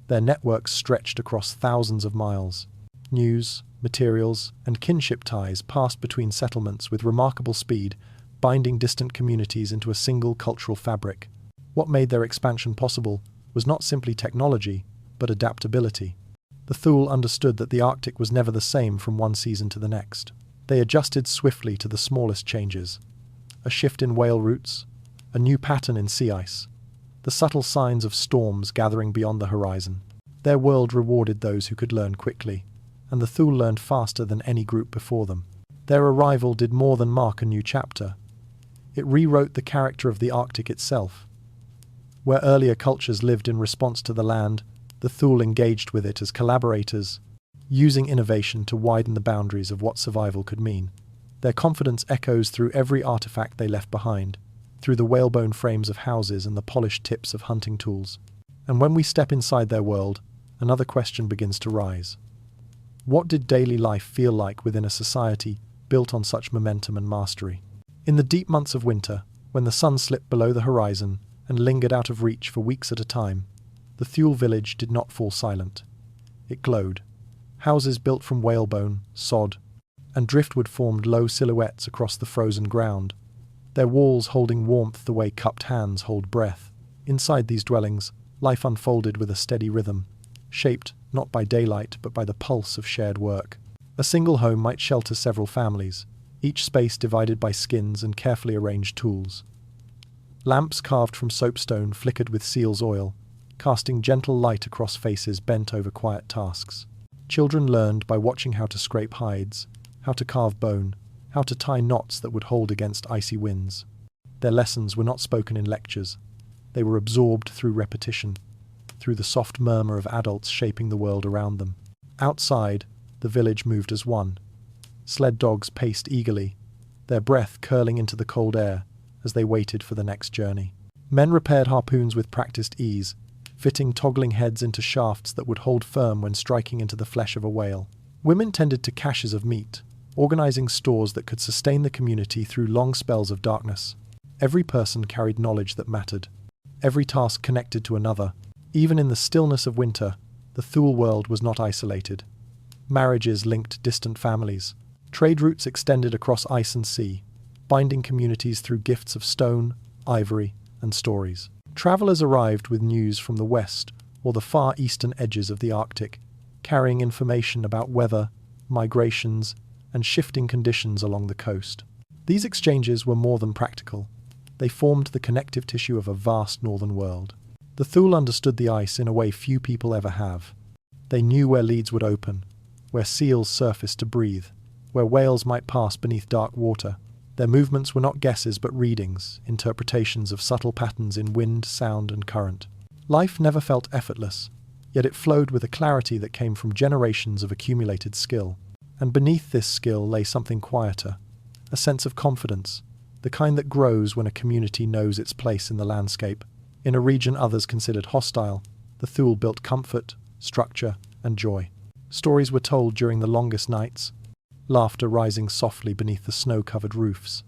Their networks stretched across thousands of miles. News, materials, and kinship ties passed between settlements with remarkable speed, binding distant communities into a single cultural fabric. What made their expansion possible was not simply technology, but adaptability. The Thule understood that the Arctic was never the same from one season to the next. They adjusted swiftly to the smallest changes. A shift in whale routes, a new pattern in sea ice, the subtle signs of storms gathering beyond the horizon. Their world rewarded those who could learn quickly, and the Thule learned faster than any group before them. Their arrival did more than mark a new chapter. It rewrote the character of the Arctic itself. Where earlier cultures lived in response to the land, the Thule engaged with it as collaborators, using innovation to widen the boundaries of what survival could mean. Their confidence echoes through every artifact they left behind, through the whalebone frames of houses and the polished tips of hunting tools. And when we step inside their world, another question begins to rise. What did daily life feel like within a society built on such momentum and mastery? In the deep months of winter, when the sun slipped below the horizon and lingered out of reach for weeks at a time, the Thule village did not fall silent. It glowed. Houses built from whalebone, sod, and driftwood formed low silhouettes across the frozen ground, their walls holding warmth the way cupped hands hold breath. Inside these dwellings, life unfolded with a steady rhythm, shaped not by daylight but by the pulse of shared work. A single home might shelter several families, each space divided by skins and carefully arranged tools. Lamps carved from soapstone flickered with seal's oil, casting gentle light across faces bent over quiet tasks. Children learned by watching how to scrape hides, how to carve bone, how to tie knots that would hold against icy winds. Their lessons were not spoken in lectures. They were absorbed through repetition, through the soft murmur of adults shaping the world around them. Outside, the village moved as one. Sled dogs paced eagerly, their breath curling into the cold air as they waited for the next journey. Men repaired harpoons with practiced ease, fitting toggling heads into shafts that would hold firm when striking into the flesh of a whale. Women tended to caches of meat, organizing stores that could sustain the community through long spells of darkness. Every person carried knowledge that mattered. Every task connected to another. Even in the stillness of winter, the Thule world was not isolated. Marriages linked distant families. Trade routes extended across ice and sea, binding communities through gifts of stone, ivory, and stories. Travelers arrived with news from the west or the far eastern edges of the Arctic, carrying information about weather, migrations, and shifting conditions along the coast. These exchanges were more than practical. They formed the connective tissue of a vast northern world. The Thule understood the ice in a way few people ever have. They knew where leads would open, where seals surfaced to breathe, where whales might pass beneath dark water. Their movements were not guesses but readings, interpretations of subtle patterns in wind, sound, and current. Life never felt effortless, yet it flowed with a clarity that came from generations of accumulated skill. And beneath this skill lay something quieter, a sense of confidence, the kind that grows when a community knows its place in the landscape. In a region others considered hostile, the Thule built comfort, structure, and joy. Stories were told during the longest nights, laughter rising softly beneath the snow-covered roofs.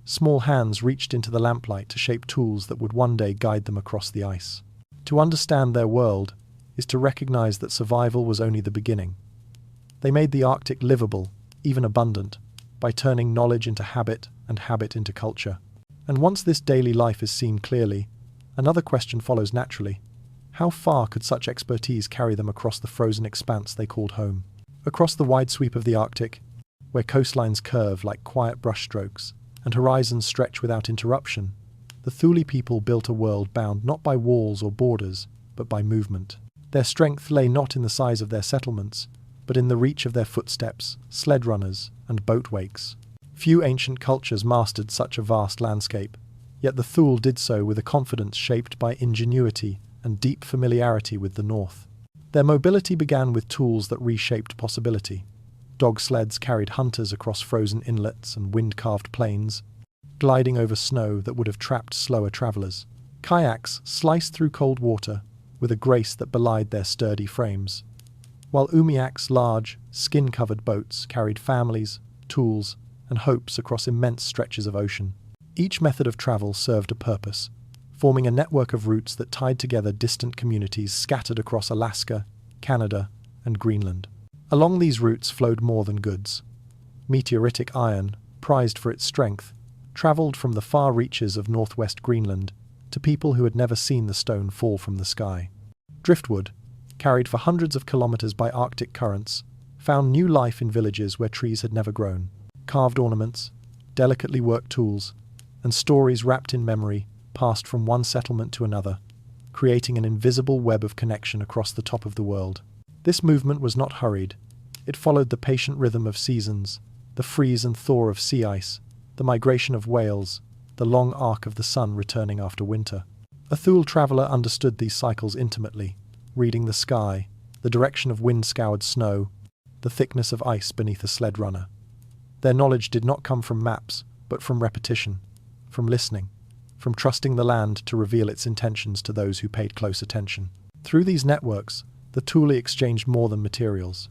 Small hands reached into the lamplight to shape tools that would one day guide them across the ice. To understand their world is to recognize that survival was only the beginning. They made the Arctic livable, even abundant, by turning knowledge into habit and habit into culture. And once this daily life is seen clearly, another question follows naturally. How far could such expertise carry them across the frozen expanse they called home? Across the wide sweep of the Arctic, where coastlines curve like quiet brushstrokes and horizons stretch without interruption, the Thule people built a world bound not by walls or borders, but by movement. Their strength lay not in the size of their settlements, but in the reach of their footsteps, sled runners, and boat wakes. Few ancient cultures mastered such a vast landscape, yet the Thule did so with a confidence shaped by ingenuity and deep familiarity with the North. Their mobility began with tools that reshaped possibility. Dog sleds carried hunters across frozen inlets and wind-carved plains, gliding over snow that would have trapped slower travelers. Kayaks sliced through cold water with a grace that belied their sturdy frames, while umiaks, large, skin-covered boats, carried families, tools, and hopes across immense stretches of ocean. Each method of travel served a purpose, forming a network of routes that tied together distant communities scattered across Alaska, Canada, and Greenland. Along these routes flowed more than goods. Meteoritic iron, prized for its strength, travelled from the far reaches of northwest Greenland to people who had never seen the stone fall from the sky. Driftwood, carried for hundreds of kilometers by Arctic currents, found new life in villages where trees had never grown. Carved ornaments, delicately worked tools, and stories wrapped in memory passed from one settlement to another, creating an invisible web of connection across the top of the world. This movement was not hurried. It followed the patient rhythm of seasons, the freeze and thaw of sea ice, the migration of whales, the long arc of the sun returning after winter. A Thule traveller understood these cycles intimately, reading the sky, the direction of wind-scoured snow, the thickness of ice beneath a sled runner. Their knowledge did not come from maps, but from repetition, from listening, from trusting the land to reveal its intentions to those who paid close attention. Through these networks, the Thule exchanged more than materials.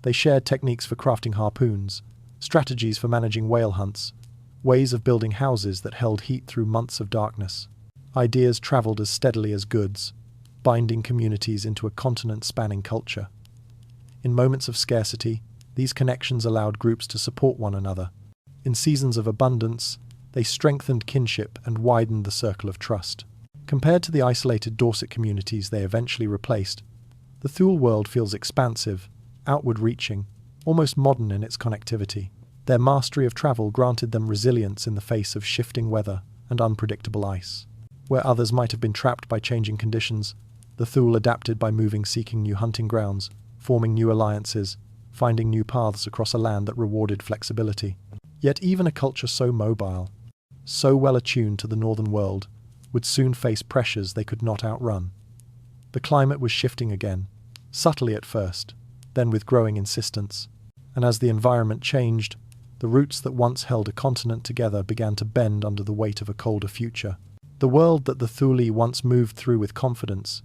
They shared techniques for crafting harpoons, strategies for managing whale hunts, ways of building houses that held heat through months of darkness. Ideas traveled as steadily as goods, binding communities into a continent-spanning culture. In moments of scarcity, these connections allowed groups to support one another. In seasons of abundance, they strengthened kinship and widened the circle of trust. Compared to the isolated Dorset communities they eventually replaced, the Thule world feels expansive, outward-reaching, almost modern in its connectivity. Their mastery of travel granted them resilience in the face of shifting weather and unpredictable ice. Where others might have been trapped by changing conditions, the Thule adapted by moving, seeking new hunting grounds, forming new alliances, finding new paths across a land that rewarded flexibility. Yet even a culture so mobile, so well attuned to the northern world, would soon face pressures they could not outrun. The climate was shifting again, subtly at first, then with growing insistence, and as the environment changed, the roots that once held a continent together began to bend under the weight of a colder future. The world that the Thule once moved through with confidence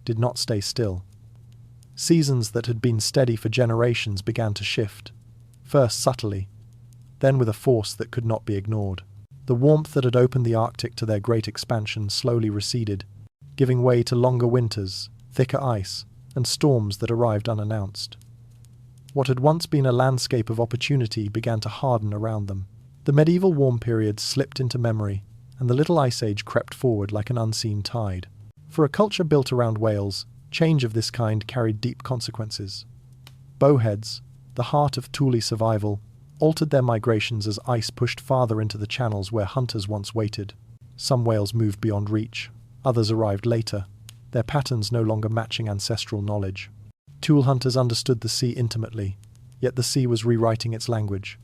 did not stay still. Seasons that had been steady for generations began to shift, first subtly, then with a force that could not be ignored. The warmth that had opened the Arctic to their great expansion slowly receded, giving way to longer winters, thicker ice, and storms that arrived unannounced. What had once been a landscape of opportunity began to harden around them. The medieval warm period slipped into memory, and the Little Ice Age crept forward like an unseen tide. For a culture built around whales, change of this kind carried deep consequences. Bowheads, the heart of Thule survival, altered their migrations as ice pushed farther into the channels where hunters once waited. Some whales moved beyond reach, others arrived later, their patterns no longer matching ancestral knowledge. Thule hunters understood the sea intimately, yet the sea was rewriting its language.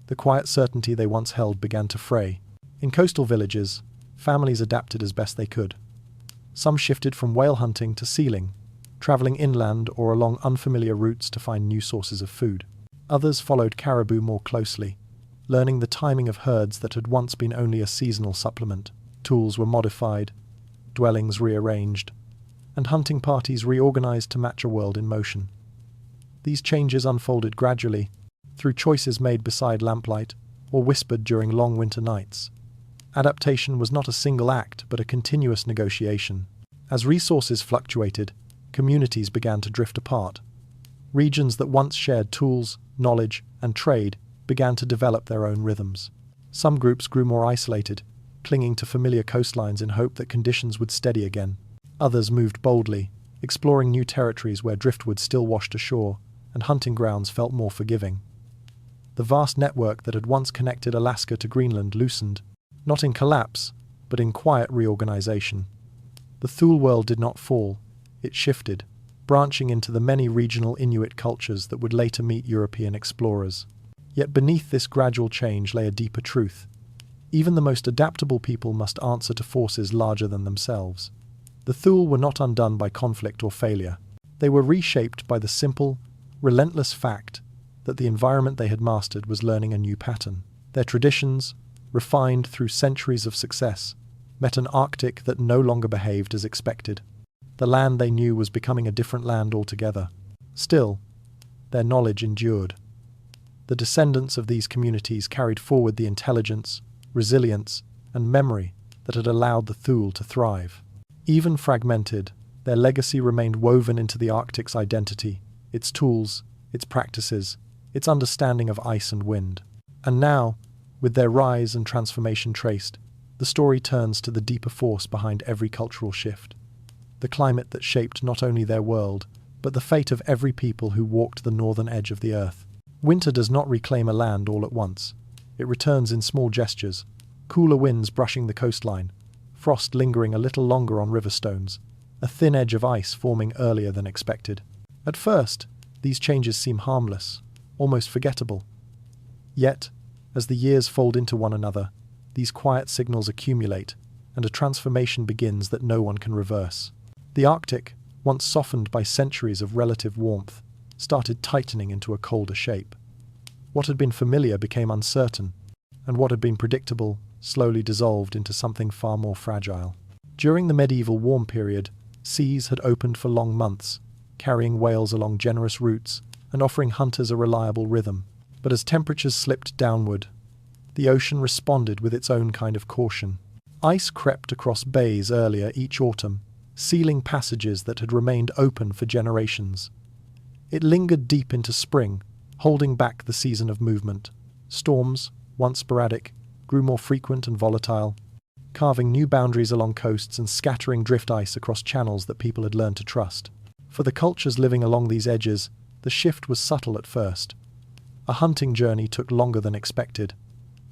The quiet certainty they once held began to fray. In coastal villages, families adapted as best they could. Some shifted from whale hunting to sealing, travelling inland or along unfamiliar routes to find new sources of food. Others followed caribou more closely, learning the timing of herds that had once been only a seasonal supplement. Tools were modified, dwellings rearranged, and hunting parties reorganized to match a world in motion. These changes unfolded gradually, through choices made beside lamplight or whispered during long winter nights. Adaptation was not a single act, but a continuous negotiation. As resources fluctuated, communities began to drift apart. Regions that once shared tools, knowledge, and trade began to develop their own rhythms. Some groups grew more isolated, clinging to familiar coastlines in hope that conditions would steady again. Others moved boldly, exploring new territories where driftwood still washed ashore and hunting grounds felt more forgiving. The vast network that had once connected Alaska to Greenland loosened, not in collapse, but in quiet reorganization. The Thule world did not fall, it shifted, branching into the many regional Inuit cultures that would later meet European explorers. Yet beneath this gradual change lay a deeper truth. Even the most adaptable people must answer to forces larger than themselves. The Thule were not undone by conflict or failure. They were reshaped by the simple, relentless fact that the environment they had mastered was learning a new pattern. Their traditions, refined through centuries of success, met an Arctic that no longer behaved as expected. The land they knew was becoming a different land altogether. Still, their knowledge endured. The descendants of these communities carried forward the intelligence, resilience, and memory that had allowed the Thule to thrive. Even fragmented, their legacy remained woven into the Arctic's identity, its tools, its practices, its understanding of ice and wind. And now, with their rise and transformation traced, the story turns to the deeper force behind every cultural shift. The climate that shaped not only their world, but the fate of every people who walked the northern edge of the earth. Winter does not reclaim a land all at once. It returns in small gestures, cooler winds brushing the coastline, frost lingering a little longer on river stones, a thin edge of ice forming earlier than expected. At first, these changes seem harmless, almost forgettable. Yet, as the years fold into one another, these quiet signals accumulate, and a transformation begins that no one can reverse. The Arctic, once softened by centuries of relative warmth, started tightening into a colder shape. What had been familiar became uncertain, and what had been predictable slowly dissolved into something far more fragile. During the medieval warm period, seas had opened for long months, carrying whales along generous routes and offering hunters a reliable rhythm. But as temperatures slipped downward, the ocean responded with its own kind of caution. Ice crept across bays earlier each autumn, sealing passages that had remained open for generations. It lingered deep into spring, holding back the season of movement. Storms, once sporadic, grew more frequent and volatile, carving new boundaries along coasts and scattering drift ice across channels that people had learned to trust. For the cultures living along these edges, the shift was subtle at first. A hunting journey took longer than expected.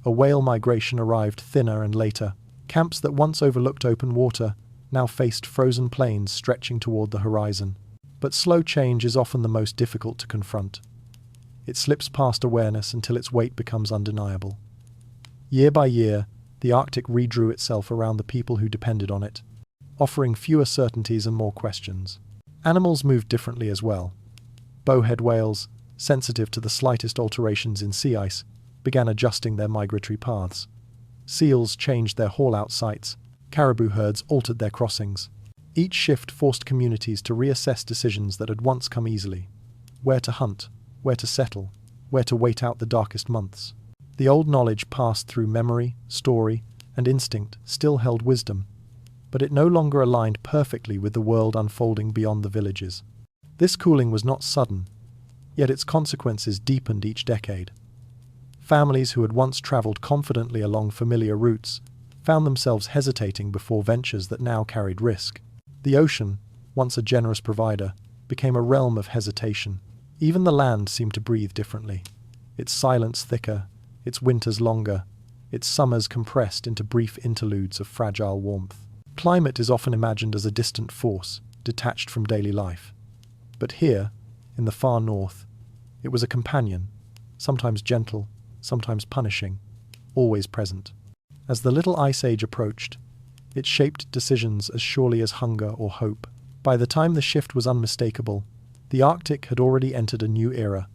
A whale migration arrived thinner and later. Camps that once overlooked open water now faced frozen plains stretching toward the horizon. But slow change is often the most difficult to confront. It slips past awareness until its weight becomes undeniable. Year by year, the Arctic redrew itself around the people who depended on it, offering fewer certainties and more questions. Animals moved differently as well. Bowhead whales, sensitive to the slightest alterations in sea ice, began adjusting their migratory paths. Seals changed their haul-out sites. Caribou herds altered their crossings. Each shift forced communities to reassess decisions that had once come easily. Where to hunt, where to settle, where to wait out the darkest months. The old knowledge passed through memory, story, and instinct still held wisdom, but it no longer aligned perfectly with the world unfolding beyond the villages. This cooling was not sudden, yet its consequences deepened each decade. Families who had once traveled confidently along familiar routes found themselves hesitating before ventures that now carried risk. The ocean, once a generous provider, became a realm of hesitation. Even the land seemed to breathe differently, its silence thicker, its winters longer, its summers compressed into brief interludes of fragile warmth. Climate is often imagined as a distant force, detached from daily life. But here, in the far north, it was a companion, sometimes gentle, sometimes punishing, always present. As the Little Ice Age approached, it shaped decisions as surely as hunger or hope. By the time the shift was unmistakable, the Arctic had already entered a new era,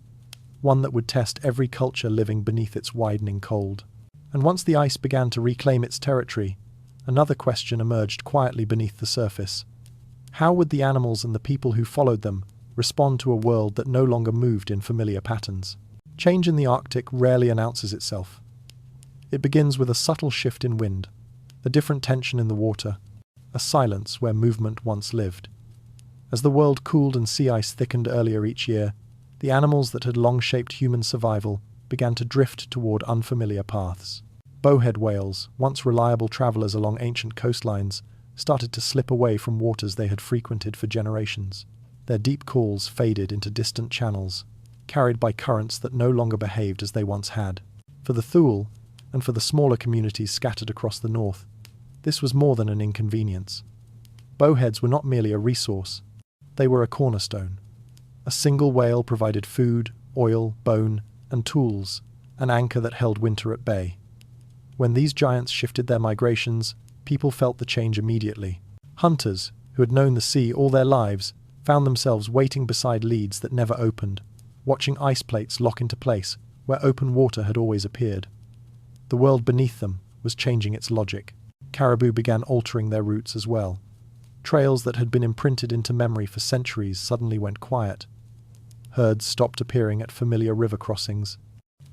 one that would test every culture living beneath its widening cold. And once the ice began to reclaim its territory, another question emerged quietly beneath the surface. How would the animals and the people who followed them respond to a world that no longer moved in familiar patterns? Change in the Arctic rarely announces itself. It begins with a subtle shift in wind, a different tension in the water, a silence where movement once lived. As the world cooled and sea ice thickened earlier each year, the animals that had long shaped human survival began to drift toward unfamiliar paths. Bowhead whales, once reliable travelers along ancient coastlines, started to slip away from waters they had frequented for generations. Their deep calls faded into distant channels, carried by currents that no longer behaved as they once had. For the Thule, and for the smaller communities scattered across the north, this was more than an inconvenience. Bowheads were not merely a resource, they were a cornerstone. A single whale provided food, oil, bone, and tools, an anchor that held winter at bay. When these giants shifted their migrations, people felt the change immediately. Hunters, who had known the sea all their lives, found themselves waiting beside leads that never opened, watching ice plates lock into place where open water had always appeared. The world beneath them was changing its logic. Caribou began altering their routes as well. Trails that had been imprinted into memory for centuries suddenly went quiet. Herds stopped appearing at familiar river crossings.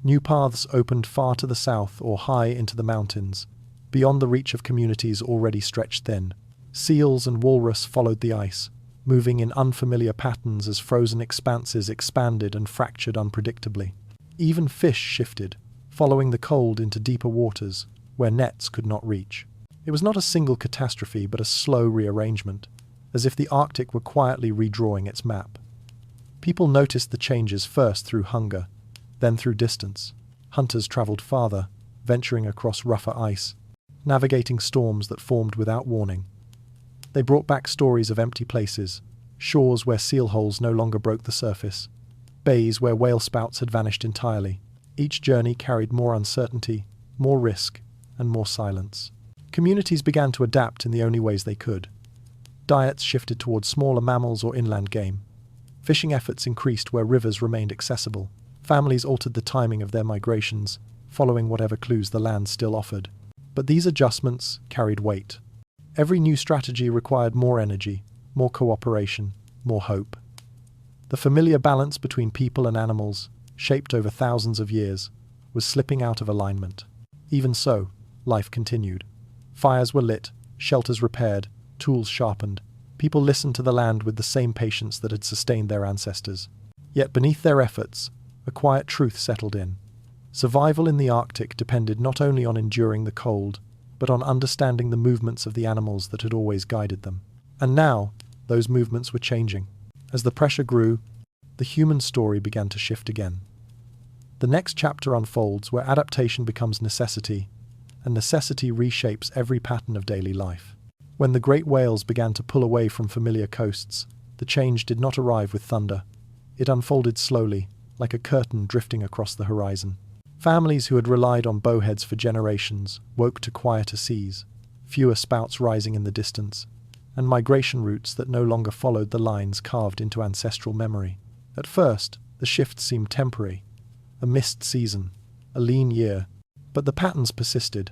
New paths opened far to the south or high into the mountains, beyond the reach of communities already stretched thin. Seals and walrus followed the ice, moving in unfamiliar patterns as frozen expanses expanded and fractured unpredictably. Even fish shifted, following the cold into deeper waters, where nets could not reach. It was not a single catastrophe, but a slow rearrangement, as if the Arctic were quietly redrawing its map. People noticed the changes first through hunger, then through distance. Hunters travelled farther, venturing across rougher ice, navigating storms that formed without warning. They brought back stories of empty places, shores where seal holes no longer broke the surface, bays where whale spouts had vanished entirely. Each journey carried more uncertainty, more risk, and more silence. Communities began to adapt in the only ways they could. Diets shifted towards smaller mammals or inland game. Fishing efforts increased where rivers remained accessible. Families altered the timing of their migrations, following whatever clues the land still offered. But these adjustments carried weight. Every new strategy required more energy, more cooperation, more hope. The familiar balance between people and animals, shaped over thousands of years, was slipping out of alignment. Even so, life continued. Fires were lit, shelters repaired, tools sharpened. People listened to the land with the same patience that had sustained their ancestors. Yet beneath their efforts, a quiet truth settled in. Survival in the Arctic depended not only on enduring the cold, but on understanding the movements of the animals that had always guided them. And now, those movements were changing. As the pressure grew, the human story began to shift again. The next chapter unfolds where adaptation becomes necessity, and necessity reshapes every pattern of daily life. When the great whales began to pull away from familiar coasts, the change did not arrive with thunder. It unfolded slowly, like a curtain drifting across the horizon. Families who had relied on bowheads for generations woke to quieter seas, fewer spouts rising in the distance, and migration routes that no longer followed the lines carved into ancestral memory. At first, the shift seemed temporary, a missed season, a lean year, but the patterns persisted,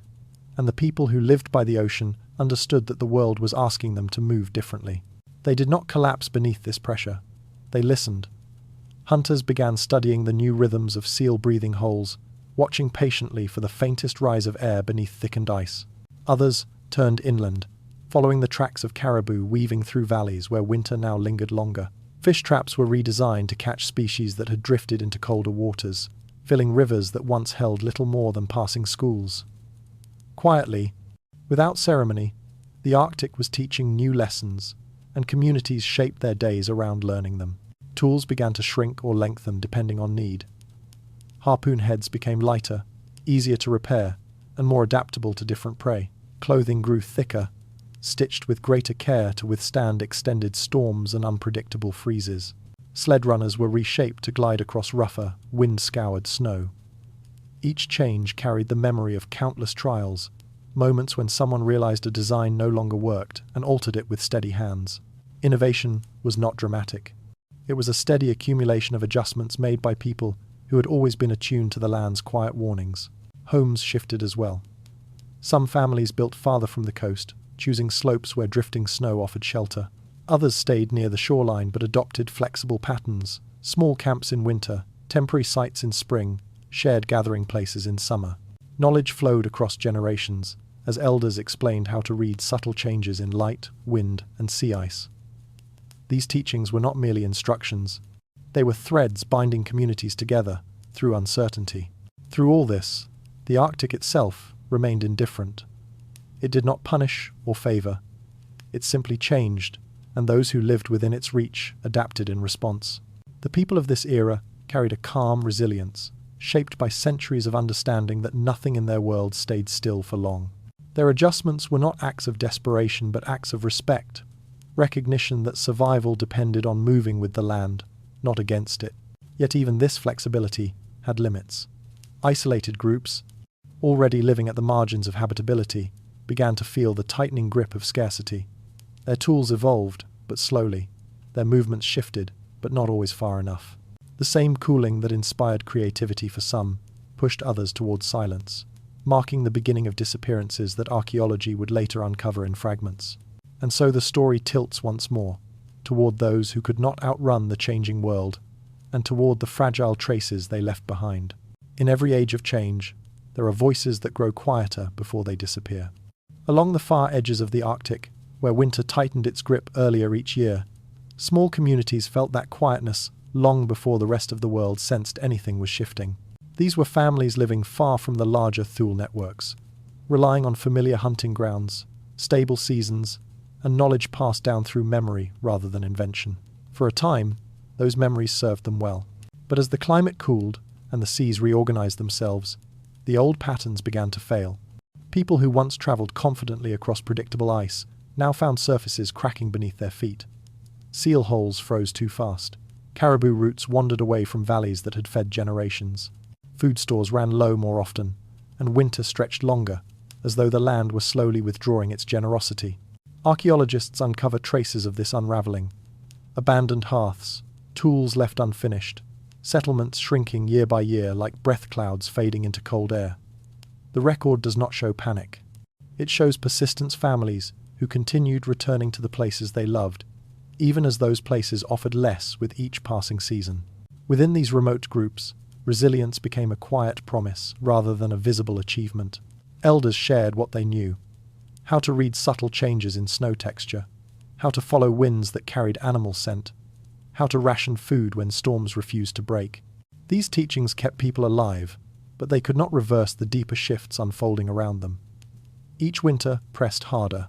and the people who lived by the ocean understood that the world was asking them to move differently. They did not collapse beneath this pressure. They listened. Hunters began studying the new rhythms of seal-breathing holes, watching patiently for the faintest rise of air beneath thickened ice. Others turned inland, following the tracks of caribou weaving through valleys where winter now lingered longer. Fish traps were redesigned to catch species that had drifted into colder waters, filling rivers that once held little more than passing schools. Quietly, without ceremony, the Arctic was teaching new lessons, and communities shaped their days around learning them. Tools began to shrink or lengthen depending on need. Harpoon heads became lighter, easier to repair, and more adaptable to different prey. Clothing grew thicker, stitched with greater care to withstand extended storms and unpredictable freezes. Sled runners were reshaped to glide across rougher, wind-scoured snow. Each change carried the memory of countless trials, moments when someone realized a design no longer worked and altered it with steady hands. Innovation was not dramatic. It was a steady accumulation of adjustments made by people who had always been attuned to the land's quiet warnings. Homes shifted as well. Some families built farther from the coast, choosing slopes where drifting snow offered shelter. Others stayed near the shoreline but adopted flexible patterns, small camps in winter, temporary sites in spring, shared gathering places in summer. Knowledge flowed across generations, as elders explained how to read subtle changes in light, wind, and sea ice. These teachings were not merely instructions. They were threads binding communities together through uncertainty. Through all this, the Arctic itself remained indifferent. It did not punish or favor. It simply changed, and those who lived within its reach adapted in response. The people of this era carried a calm resilience, shaped by centuries of understanding that nothing in their world stayed still for long. Their adjustments were not acts of desperation but acts of respect, recognition that survival depended on moving with the land, not against it. Yet even this flexibility had limits. Isolated groups, already living at the margins of habitability, began to feel the tightening grip of scarcity. Their tools evolved, but slowly. Their movements shifted, but not always far enough. The same cooling that inspired creativity for some pushed others towards silence, marking the beginning of disappearances that archaeology would later uncover in fragments. And so the story tilts once more, toward those who could not outrun the changing world, and toward the fragile traces they left behind. In every age of change, there are voices that grow quieter before they disappear. Along the far edges of the Arctic, where winter tightened its grip earlier each year, small communities felt that quietness long before the rest of the world sensed anything was shifting. These were families living far from the larger Thule networks, relying on familiar hunting grounds, stable seasons, and knowledge passed down through memory rather than invention. For a time, those memories served them well. But as the climate cooled and the seas reorganized themselves, the old patterns began to fail. People who once traveled confidently across predictable ice now found surfaces cracking beneath their feet. Seal holes froze too fast. Caribou routes wandered away from valleys that had fed generations. Food stores ran low more often, and winter stretched longer, as though the land were slowly withdrawing its generosity. Archaeologists uncover traces of this unraveling. Abandoned hearths, tools left unfinished, settlements shrinking year by year like breath clouds fading into cold air. The record does not show panic. It shows persistent families who continued returning to the places they loved, even as those places offered less with each passing season. Within these remote groups, resilience became a quiet promise rather than a visible achievement. Elders shared what they knew: how to read subtle changes in snow texture, how to follow winds that carried animal scent, how to ration food when storms refused to break. These teachings kept people alive, but they could not reverse the deeper shifts unfolding around them. Each winter pressed harder.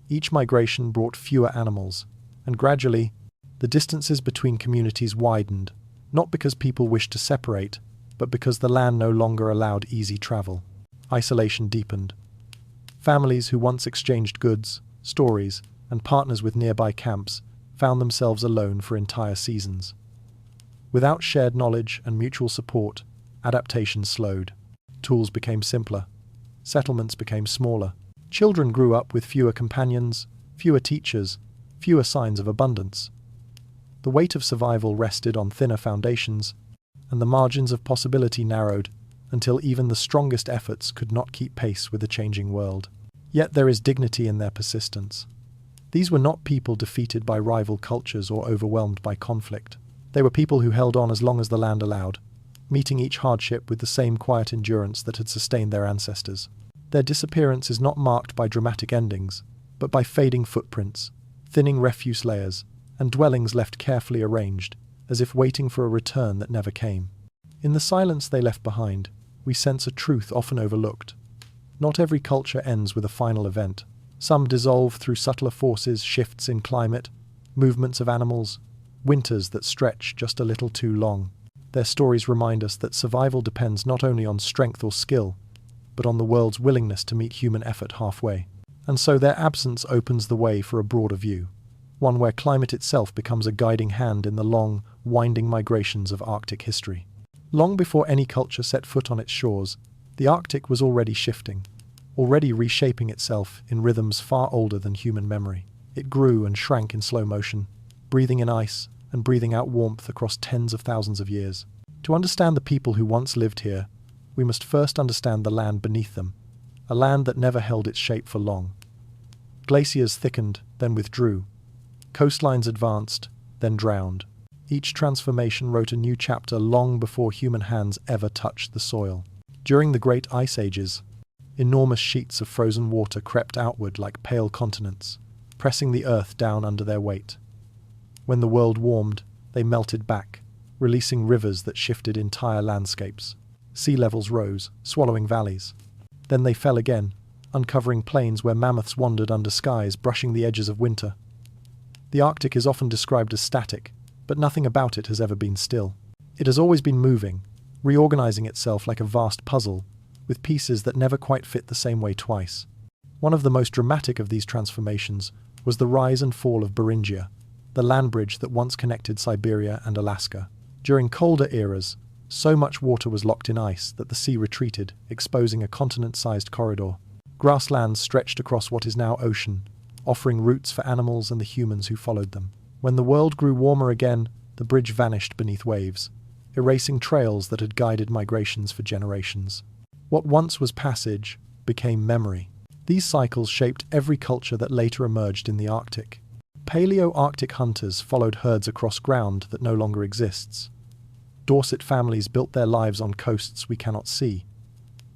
Each migration brought fewer animals, and gradually, the distances between communities widened, not because people wished to separate, but because the land no longer allowed easy travel. Isolation deepened. Families who once exchanged goods, stories, and partners with nearby camps found themselves alone for entire seasons. Without shared knowledge and mutual support, adaptation slowed. Tools became simpler. Settlements became smaller. Children grew up with fewer companions, fewer teachers, fewer signs of abundance. The weight of survival rested on thinner foundations, and the margins of possibility narrowed until even the strongest efforts could not keep pace with the changing world. Yet there is dignity in their persistence. These were not people defeated by rival cultures or overwhelmed by conflict. They were people who held on as long as the land allowed, meeting each hardship with the same quiet endurance that had sustained their ancestors. Their disappearance is not marked by dramatic endings, but by fading footprints, thinning refuse layers, and dwellings left carefully arranged, as if waiting for a return that never came. In the silence they left behind, we sense a truth often overlooked. Not every culture ends with a final event. Some dissolve through subtler forces, shifts in climate, movements of animals, winters that stretch just a little too long. Their stories remind us that survival depends not only on strength or skill, but on the world's willingness to meet human effort halfway. And so their absence opens the way for a broader view, one where climate itself becomes a guiding hand in the long, winding migrations of Arctic history. Long before any culture set foot on its shores, the Arctic was already shifting, already reshaping itself in rhythms far older than human memory. It grew and shrank in slow motion, breathing in ice and breathing out warmth across tens of thousands of years. To understand the people who once lived here, we must first understand the land beneath them, a land that never held its shape for long. Glaciers thickened, then withdrew. Coastlines advanced, then drowned. Each transformation wrote a new chapter long before human hands ever touched the soil. During the Great Ice Ages, enormous sheets of frozen water crept outward like pale continents, pressing the earth down under their weight. When the world warmed, they melted back, releasing rivers that shifted entire landscapes. Sea levels rose, swallowing valleys. Then they fell again, uncovering plains where mammoths wandered under skies brushing the edges of winter. The Arctic is often described as static, but nothing about it has ever been still. It has always been moving, reorganizing itself like a vast puzzle, with pieces that never quite fit the same way twice. One of the most dramatic of these transformations was the rise and fall of Beringia, the land bridge that once connected Siberia and Alaska. During colder eras, so much water was locked in ice that the sea retreated, exposing a continent-sized corridor. Grasslands stretched across what is now ocean, offering routes for animals and the humans who followed them. When the world grew warmer again, the bridge vanished beneath waves, erasing trails that had guided migrations for generations. What once was passage became memory. These cycles shaped every culture that later emerged in the Arctic. Paleo-Arctic hunters followed herds across ground that no longer exists. Dorset families built their lives on coasts we cannot see.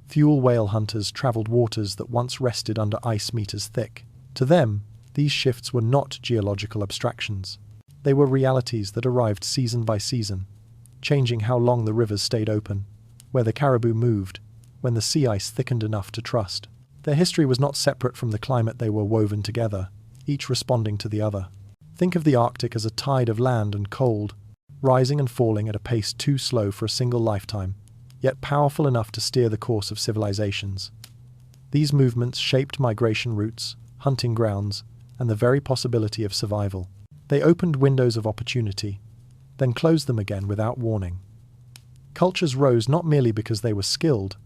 Thule whale hunters travelled waters that once rested under ice meters thick. To them, these shifts were not geological abstractions. They were realities that arrived season by season, changing how long the rivers stayed open, where the caribou moved, when the sea ice thickened enough to trust. Their history was not separate from the climate, they were woven together, each responding to the other. Think of the Arctic as a tide of land and cold, rising and falling at a pace too slow for a single lifetime, yet powerful enough to steer the course of civilizations. These movements shaped migration routes, hunting grounds, and the very possibility of survival. They opened windows of opportunity, then closed them again without warning. Cultures rose not merely because they were skilled,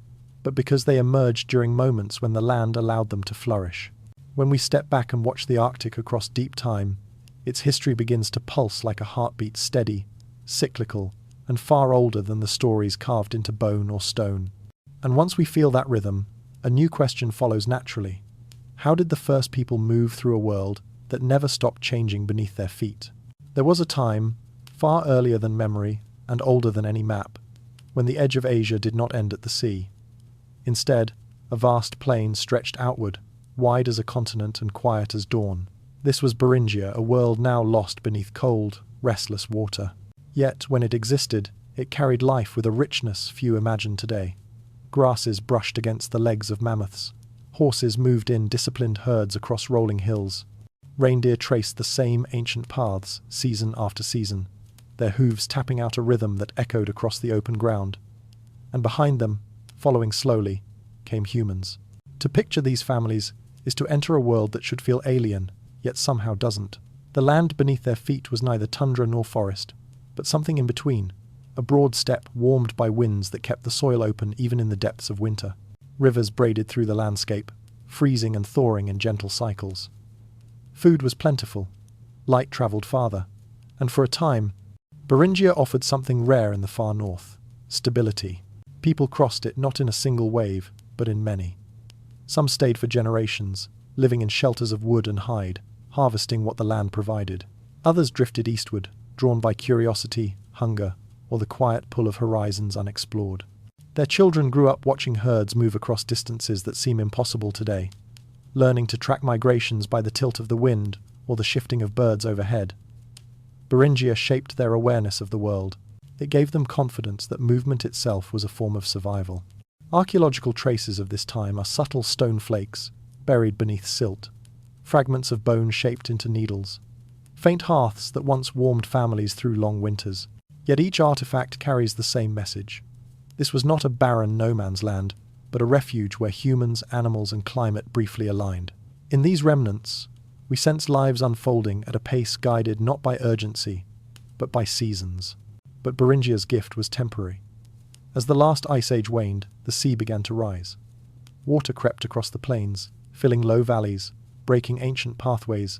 but because they emerged during moments when the land allowed them to flourish. When we step back and watch the Arctic across deep time, its history begins to pulse like a heartbeat, steady, cyclical, and far older than the stories carved into bone or stone. And once we feel that rhythm, a new question follows naturally. How did the first people move through a world that never stopped changing beneath their feet? There was a time, far earlier than memory and older than any map, when the edge of Asia did not end at the sea. Instead, a vast plain stretched outward, wide as a continent and quiet as dawn. This was Beringia, a world now lost beneath cold, restless water. Yet, when it existed, it carried life with a richness few imagine today. Grasses brushed against the legs of mammoths. Horses moved in disciplined herds across rolling hills. Reindeer traced the same ancient paths, season after season, their hooves tapping out a rhythm that echoed across the open ground. And behind them, following slowly, came humans. To picture these families is to enter a world that should feel alien, yet somehow doesn't. The land beneath their feet was neither tundra nor forest, but something in between, a broad steppe warmed by winds that kept the soil open even in the depths of winter. Rivers braided through the landscape, freezing and thawing in gentle cycles. Food was plentiful, light travelled farther, and for a time, Beringia offered something rare in the far north: stability. People crossed it not in a single wave, but in many. Some stayed for generations, living in shelters of wood and hide, harvesting what the land provided. Others drifted eastward, drawn by curiosity, hunger, or the quiet pull of horizons unexplored. Their children grew up watching herds move across distances that seem impossible today, learning to track migrations by the tilt of the wind or the shifting of birds overhead. Beringia shaped their awareness of the world. It gave them confidence that movement itself was a form of survival. Archaeological traces of this time are subtle stone flakes, buried beneath silt, fragments of bone shaped into needles, faint hearths that once warmed families through long winters. Yet each artifact carries the same message. This was not a barren no-man's land, but a refuge where humans, animals, and climate briefly aligned. In these remnants, we sense lives unfolding at a pace guided not by urgency, but by seasons. But Beringia's gift was temporary. As the last ice age waned, the sea began to rise. Water crept across the plains, filling low valleys, breaking ancient pathways,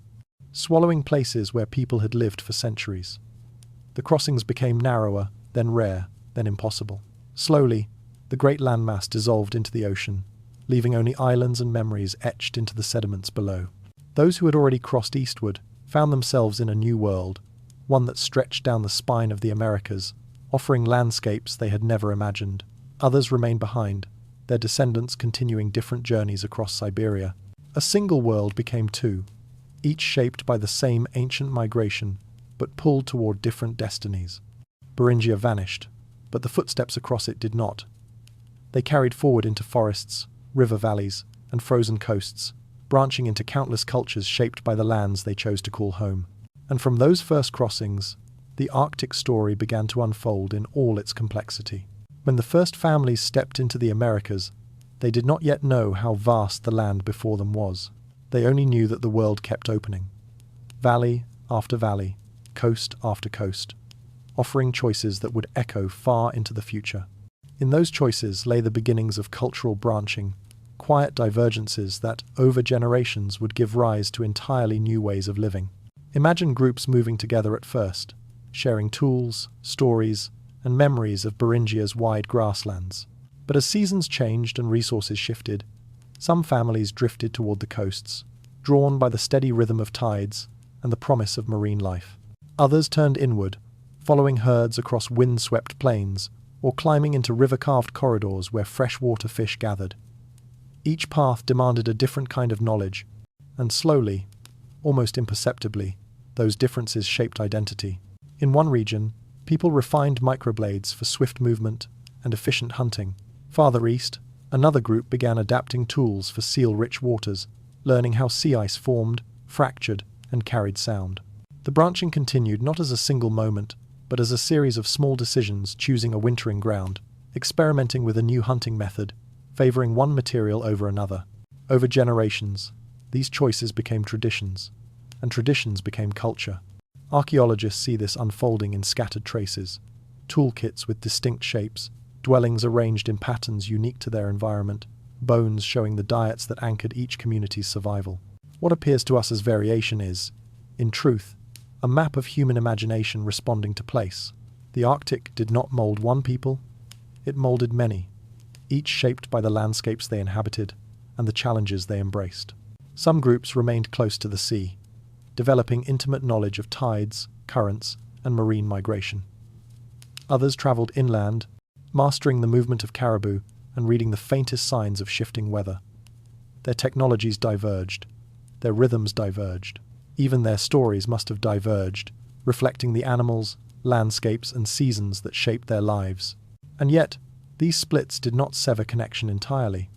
swallowing places where people had lived for centuries. The crossings became narrower, then rare, then impossible. Slowly, the great landmass dissolved into the ocean, leaving only islands and memories etched into the sediments below. Those who had already crossed eastward found themselves in a new world, one that stretched down the spine of the Americas, offering landscapes they had never imagined. Others remained behind, their descendants continuing different journeys across Siberia. A single world became two, each shaped by the same ancient migration, but pulled toward different destinies. Beringia vanished, but the footsteps across it did not. They carried forward into forests, river valleys, and frozen coasts, branching into countless cultures shaped by the lands they chose to call home. And from those first crossings, the Arctic story began to unfold in all its complexity. When the first families stepped into the Americas, they did not yet know how vast the land before them was. They only knew that the world kept opening. Valley after valley, coast after coast, offering choices that would echo far into the future. In those choices lay the beginnings of cultural branching, quiet divergences that, over generations, would give rise to entirely new ways of living. Imagine groups moving together at first, sharing tools, stories, and memories of Beringia's wide grasslands. But as seasons changed and resources shifted, some families drifted toward the coasts, drawn by the steady rhythm of tides and the promise of marine life. Others turned inward, following herds across wind-swept plains or climbing into river-carved corridors where freshwater fish gathered. Each path demanded a different kind of knowledge, and slowly, almost imperceptibly, those differences shaped identity. In one region, people refined microblades for swift movement and efficient hunting. Farther east, another group began adapting tools for seal-rich waters, learning how sea ice formed, fractured, and carried sound. The branching continued not as a single moment, but as a series of small decisions, choosing a wintering ground, experimenting with a new hunting method, favoring one material over another. Over generations, these choices became traditions, and traditions became culture. Archaeologists see this unfolding in scattered traces, toolkits with distinct shapes, dwellings arranged in patterns unique to their environment, bones showing the diets that anchored each community's survival. What appears to us as variation is, in truth, a map of human imagination responding to place. The Arctic did not mold one people, it molded many, each shaped by the landscapes they inhabited and the challenges they embraced. Some groups remained close to the sea, developing intimate knowledge of tides, currents, and marine migration. Others traveled inland, mastering the movement of caribou and reading the faintest signs of shifting weather. Their technologies diverged, their rhythms diverged. Even their stories must have diverged, reflecting the animals, landscapes, and seasons that shaped their lives. And yet, these splits did not sever connection entirely.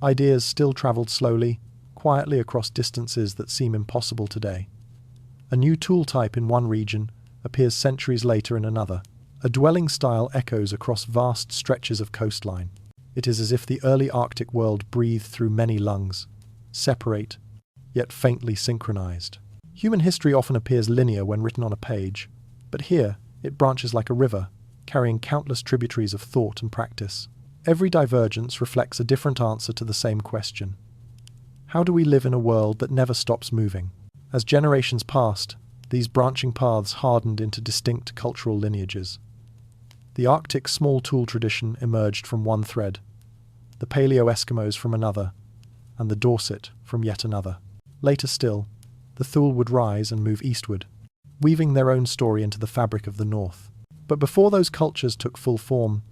Ideas still traveled slowly, quietly across distances that seem impossible today. A new tool type in one region appears centuries later in another. A dwelling style echoes across vast stretches of coastline. It is as if the early Arctic world breathed through many lungs, separate, yet faintly synchronized. Human history often appears linear when written on a page, but here it branches like a river, carrying countless tributaries of thought and practice. Every divergence reflects a different answer to the same question. How do we live in a world that never stops moving? As generations passed, these branching paths hardened into distinct cultural lineages. The Arctic small tool tradition emerged from one thread, the Paleo-Eskimos from another, and the Dorset from yet another. Later still, the Thule would rise and move eastward, weaving their own story into the fabric of the North. But before those cultures took full form,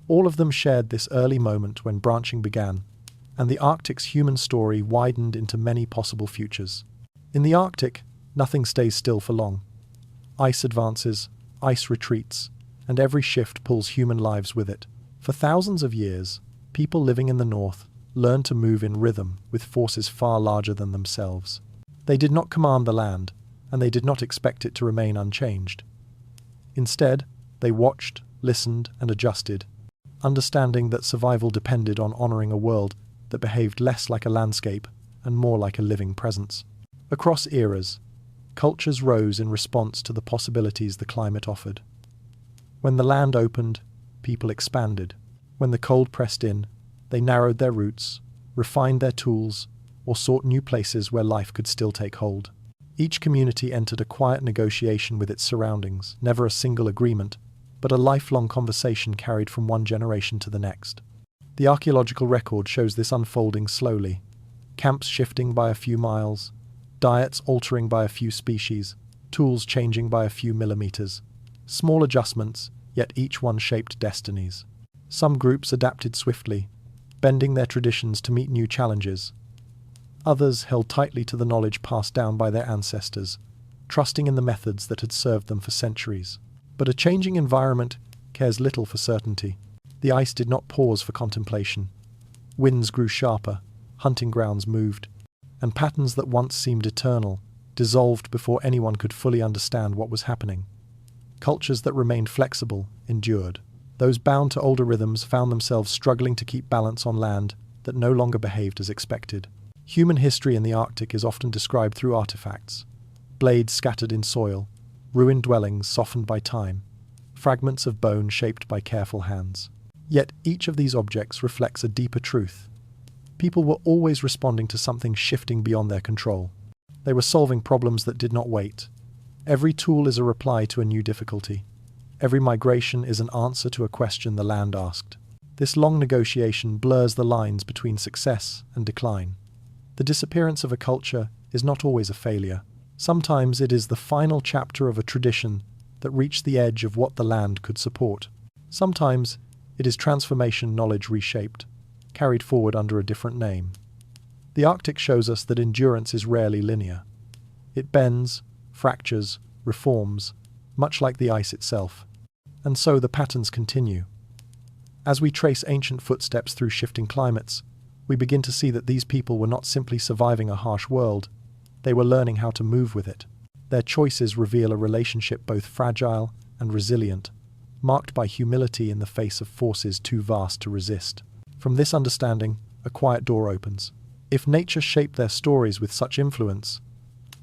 all of them shared this early moment when branching began, and the Arctic's human story widened into many possible futures. In the Arctic, nothing stays still for long. Ice advances, ice retreats, and every shift pulls human lives with it. For thousands of years, people living in the North learned to move in rhythm with forces far larger than themselves. They did not command the land, and they did not expect it to remain unchanged. Instead, they watched, listened, and adjusted, understanding that survival depended on honoring a world that behaved less like a landscape and more like a living presence. Across eras, cultures rose in response to the possibilities the climate offered. When the land opened, people expanded. When the cold pressed in, they narrowed their routes, refined their tools, or sought new places where life could still take hold. Each community entered a quiet negotiation with its surroundings, never a single agreement, but a lifelong conversation carried from one generation to the next. The archaeological record shows this unfolding slowly, camps shifting by a few miles, diets altering by a few species, tools changing by a few millimeters. Small adjustments, yet each one shaped destinies. Some groups adapted swiftly, bending their traditions to meet new challenges. Others held tightly to the knowledge passed down by their ancestors, trusting in the methods that had served them for centuries. But a changing environment cares little for certainty. The ice did not pause for contemplation. Winds grew sharper, hunting grounds moved, and patterns that once seemed eternal dissolved before anyone could fully understand what was happening. Cultures that remained flexible endured. Those bound to older rhythms found themselves struggling to keep balance on land that no longer behaved as expected. Human history in the Arctic is often described through artifacts: blades scattered in soil, ruined dwellings softened by time, fragments of bone shaped by careful hands. Yet each of these objects reflects a deeper truth. People were always responding to something shifting beyond their control. They were solving problems that did not wait. Every tool is a reply to a new difficulty. Every migration is an answer to a question the land asked. This long negotiation blurs the lines between success and decline. The disappearance of a culture is not always a failure. Sometimes it is the final chapter of a tradition that reached the edge of what the land could support. Sometimes it is transformation knowledge reshaped, carried forward under a different name. The Arctic shows us that endurance is rarely linear. It bends, fractures, reforms, much like the ice itself. And so the patterns continue. As we trace ancient footsteps through shifting climates, we begin to see that these people were not simply surviving a harsh world, they were learning how to move with it. Their choices reveal a relationship both fragile and resilient, marked by humility in the face of forces too vast to resist. From this understanding, a quiet door opens. If nature shaped their stories with such influence,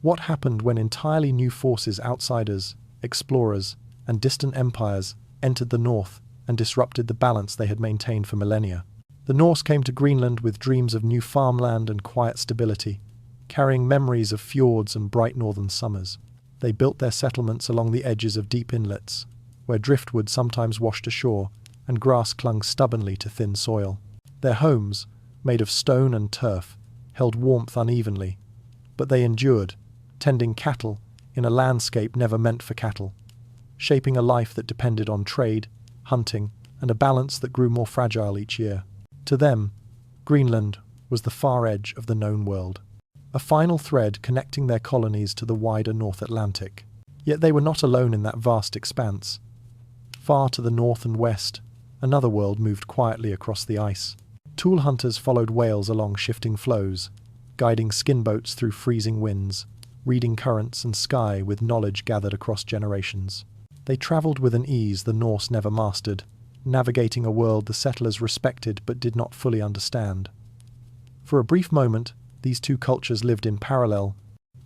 what happened when entirely new forces, outsiders, explorers, and distant empires entered the north and disrupted the balance they had maintained for millennia? The Norse came to Greenland with dreams of new farmland and quiet stability, carrying memories of fjords and bright northern summers. They built their settlements along the edges of deep inlets, where driftwood sometimes washed ashore and grass clung stubbornly to thin soil. Their homes, made of stone and turf, held warmth unevenly, but they endured, tending cattle in a landscape never meant for cattle, shaping a life that depended on trade, hunting, and a balance that grew more fragile each year. To them, Greenland was the far edge of the known world, a final thread connecting their colonies to the wider North Atlantic. Yet they were not alone in that vast expanse. Far to the north and west, another world moved quietly across the ice. Thule hunters followed whales along shifting floes, guiding skin boats through freezing winds, reading currents and sky with knowledge gathered across generations. They travelled with an ease the Norse never mastered, navigating a world the settlers respected but did not fully understand. For a brief moment, these two cultures lived in parallel,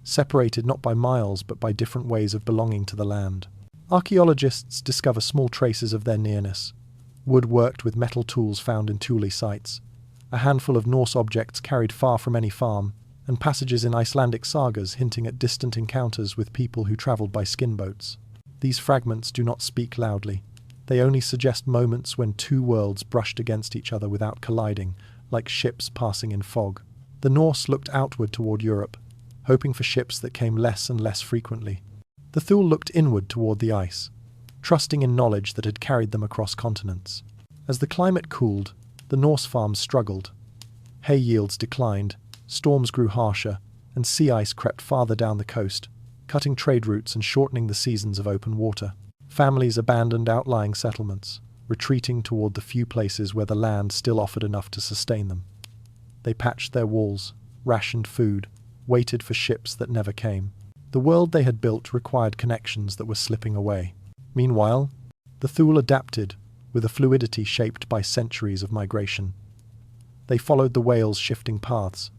separated not by miles but by different ways of belonging to the land. Archaeologists discover small traces of their nearness. Wood worked with metal tools found in Thule sites, a handful of Norse objects carried far from any farm, and passages in Icelandic sagas hinting at distant encounters with people who travelled by skin boats. These fragments do not speak loudly. They only suggest moments when two worlds brushed against each other without colliding, like ships passing in fog. The Norse looked outward toward Europe, hoping for ships that came less and less frequently. The Thule looked inward toward the ice, trusting in knowledge that had carried them across continents. As the climate cooled, the Norse farms struggled. Hay yields declined, storms grew harsher, and sea ice crept farther down the coast, cutting trade routes and shortening the seasons of open water. Families abandoned outlying settlements, retreating toward the few places where the land still offered enough to sustain them. They patched their walls, rationed food, waited for ships that never came. The world they had built required connections that were slipping away. Meanwhile, the Thule adapted, with a fluidity shaped by centuries of migration. They followed the whales' shifting paths,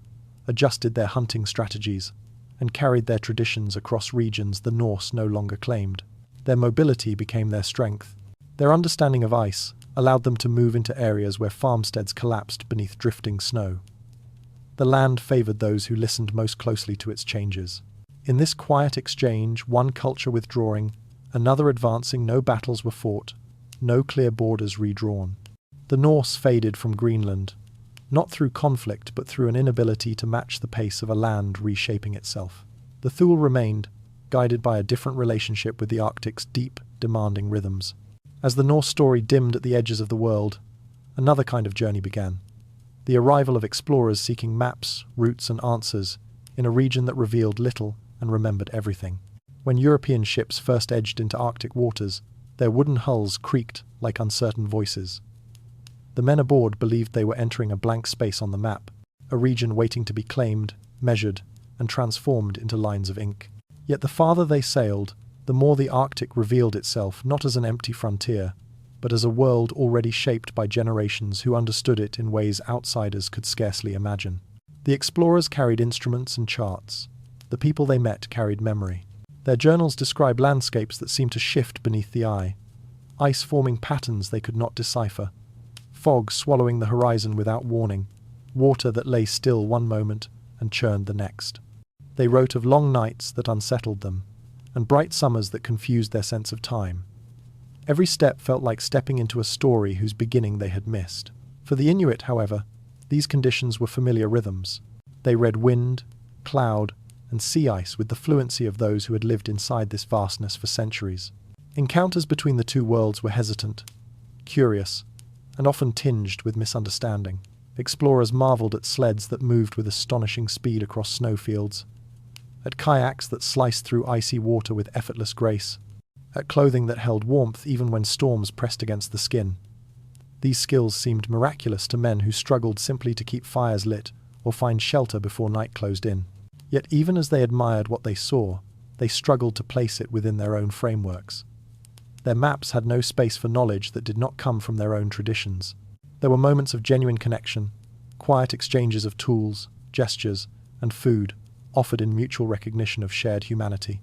adjusted their hunting strategies, and carried their traditions across regions the Norse no longer claimed. Their mobility became their strength. Their understanding of ice allowed them to move into areas where farmsteads collapsed beneath drifting snow. The land favoured those who listened most closely to its changes. In this quiet exchange, one culture withdrawing, another advancing, no battles were fought, no clear borders redrawn. The Norse faded from Greenland, not through conflict but through an inability to match the pace of a land reshaping itself. The Thule remained, guided by a different relationship with the Arctic's deep, demanding rhythms. As the Norse story dimmed at the edges of the world, another kind of journey began. The arrival of explorers seeking maps, routes, and answers in a region that revealed little and remembered everything. When European ships first edged into Arctic waters, their wooden hulls creaked like uncertain voices. The men aboard believed they were entering a blank space on the map, a region waiting to be claimed, measured, and transformed into lines of ink. Yet the farther they sailed, the more the Arctic revealed itself not as an empty frontier, but as a world already shaped by generations who understood it in ways outsiders could scarcely imagine. The explorers carried instruments and charts. The people they met carried memory. Their journals describe landscapes that seemed to shift beneath the eye, ice forming patterns they could not decipher, fog swallowing the horizon without warning, water that lay still one moment and churned the next. They wrote of long nights that unsettled them, and bright summers that confused their sense of time. Every step felt like stepping into a story whose beginning they had missed. For the Inuit, however, these conditions were familiar rhythms. They read wind, cloud, and sea ice with the fluency of those who had lived inside this vastness for centuries. Encounters between the two worlds were hesitant, curious, and often tinged with misunderstanding. Explorers marveled at sleds that moved with astonishing speed across snowfields, at kayaks that sliced through icy water with effortless grace, at clothing that held warmth even when storms pressed against the skin. These skills seemed miraculous to men who struggled simply to keep fires lit or find shelter before night closed in. Yet even as they admired what they saw, they struggled to place it within their own frameworks. Their maps had no space for knowledge that did not come from their own traditions. There were moments of genuine connection, quiet exchanges of tools, gestures, and food, offered in mutual recognition of shared humanity.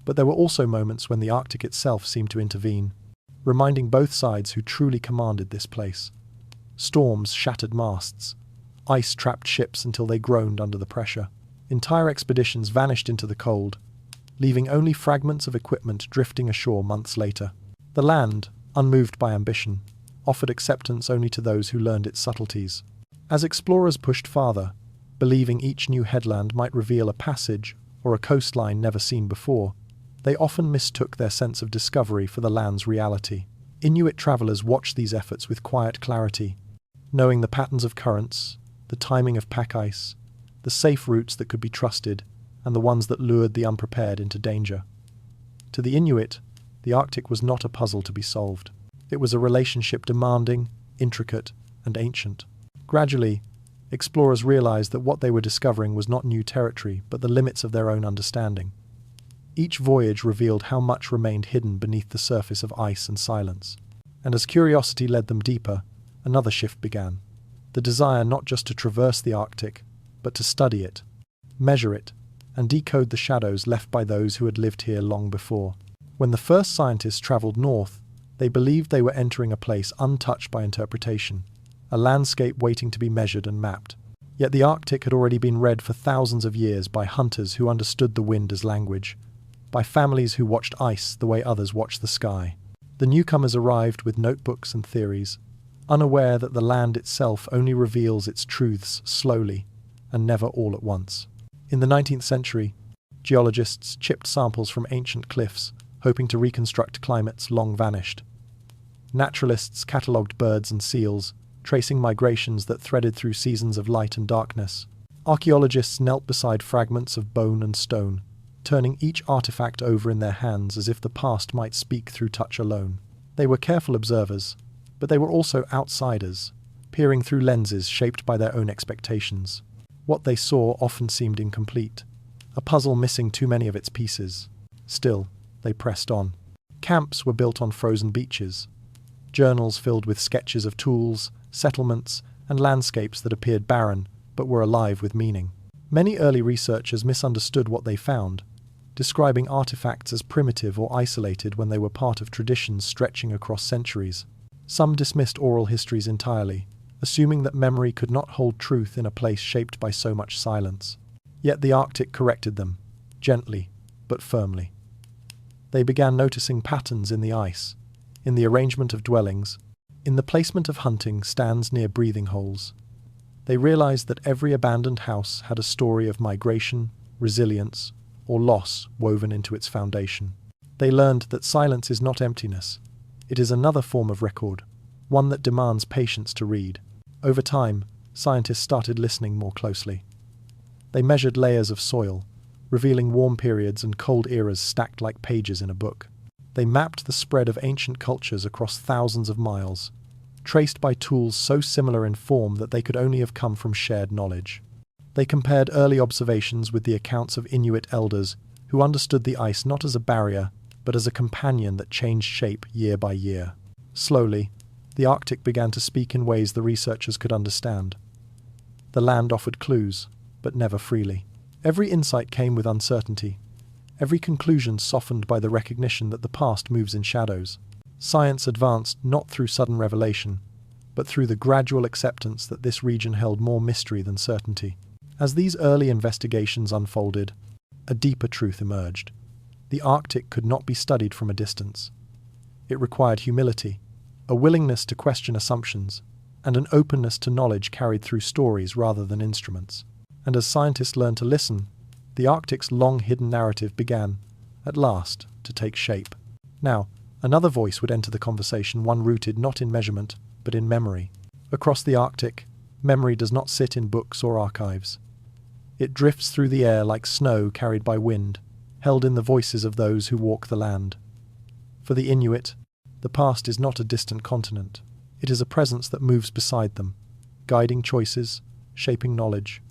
But there were also moments when the Arctic itself seemed to intervene, reminding both sides who truly commanded this place. Storms shattered masts, ice trapped ships until they groaned under the pressure. Entire expeditions vanished into the cold, leaving only fragments of equipment drifting ashore months later. The land, unmoved by ambition, offered acceptance only to those who learned its subtleties. As explorers pushed farther, believing each new headland might reveal a passage or a coastline never seen before, they often mistook their sense of discovery for the land's reality. Inuit travelers watched these efforts with quiet clarity, knowing the patterns of currents, the timing of pack ice, the safe routes that could be trusted, and the ones that lured the unprepared into danger. To the Inuit, the Arctic was not a puzzle to be solved. It was a relationship demanding, intricate, and ancient. Gradually, explorers realized that what they were discovering was not new territory, but the limits of their own understanding. Each voyage revealed how much remained hidden beneath the surface of ice and silence. And as curiosity led them deeper, another shift began. The desire not just to traverse the Arctic, but to study it, measure it, and decode the shadows left by those who had lived here long before. When the first scientists traveled north, they believed they were entering a place untouched by interpretation, a landscape waiting to be measured and mapped. Yet the Arctic had already been read for thousands of years by hunters who understood the wind as language, by families who watched ice the way others watched the sky. The newcomers arrived with notebooks and theories, unaware that the land itself only reveals its truths slowly and never all at once. In the 19th century, geologists chipped samples from ancient cliffs, hoping to reconstruct climates long vanished. Naturalists catalogued birds and seals, tracing migrations that threaded through seasons of light and darkness. Archaeologists knelt beside fragments of bone and stone, turning each artifact over in their hands as if the past might speak through touch alone. They were careful observers, but they were also outsiders, peering through lenses shaped by their own expectations. What they saw often seemed incomplete, a puzzle missing too many of its pieces. Still, they pressed on. Camps were built on frozen beaches, journals filled with sketches of tools, settlements, and landscapes that appeared barren but were alive with meaning. Many early researchers misunderstood what they found, describing artifacts as primitive or isolated when they were part of traditions stretching across centuries. Some dismissed oral histories entirely, assuming that memory could not hold truth in a place shaped by so much silence. Yet the Arctic corrected them, gently but firmly. They began noticing patterns in the ice, in the arrangement of dwellings, in the placement of hunting stands near breathing holes. They realized that every abandoned house had a story of migration, resilience, or loss woven into its foundation. They learned that silence is not emptiness. It is another form of record, one that demands patience to read. Over time, scientists started listening more closely. They measured layers of soil, revealing warm periods and cold eras stacked like pages in a book. They mapped the spread of ancient cultures across thousands of miles, traced by tools so similar in form that they could only have come from shared knowledge. They compared early observations with the accounts of Inuit elders who understood the ice not as a barrier, but as a companion that changed shape year by year. Slowly, the Arctic began to speak in ways the researchers could understand. The land offered clues, but never freely. Every insight came with uncertainty, every conclusion softened by the recognition that the past moves in shadows. Science advanced not through sudden revelation, but through the gradual acceptance that this region held more mystery than certainty. As these early investigations unfolded, a deeper truth emerged. The Arctic could not be studied from a distance. It required humility, a willingness to question assumptions, and an openness to knowledge carried through stories rather than instruments. And as scientists learned to listen, the Arctic's long-hidden narrative began, at last, to take shape. Now, another voice would enter the conversation, one rooted not in measurement, but in memory. Across the Arctic, memory does not sit in books or archives. It drifts through the air like snow carried by wind, held in the voices of those who walk the land. For the Inuit, the past is not a distant continent. It is a presence that moves beside them, guiding choices, shaping knowledge,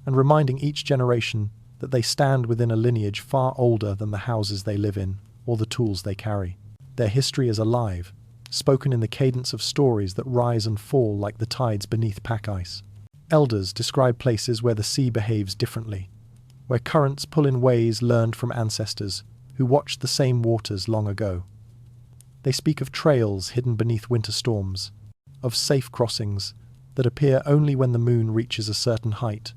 and reminding each generation that they stand within a lineage far older than the houses they live in or the tools they carry. Their history is alive, spoken in the cadence of stories that rise and fall like the tides beneath pack ice. Elders describe places where the sea behaves differently, where currents pull in ways learned from ancestors who watched the same waters long ago. They speak of trails hidden beneath winter storms, of safe crossings that appear only when the moon reaches a certain height,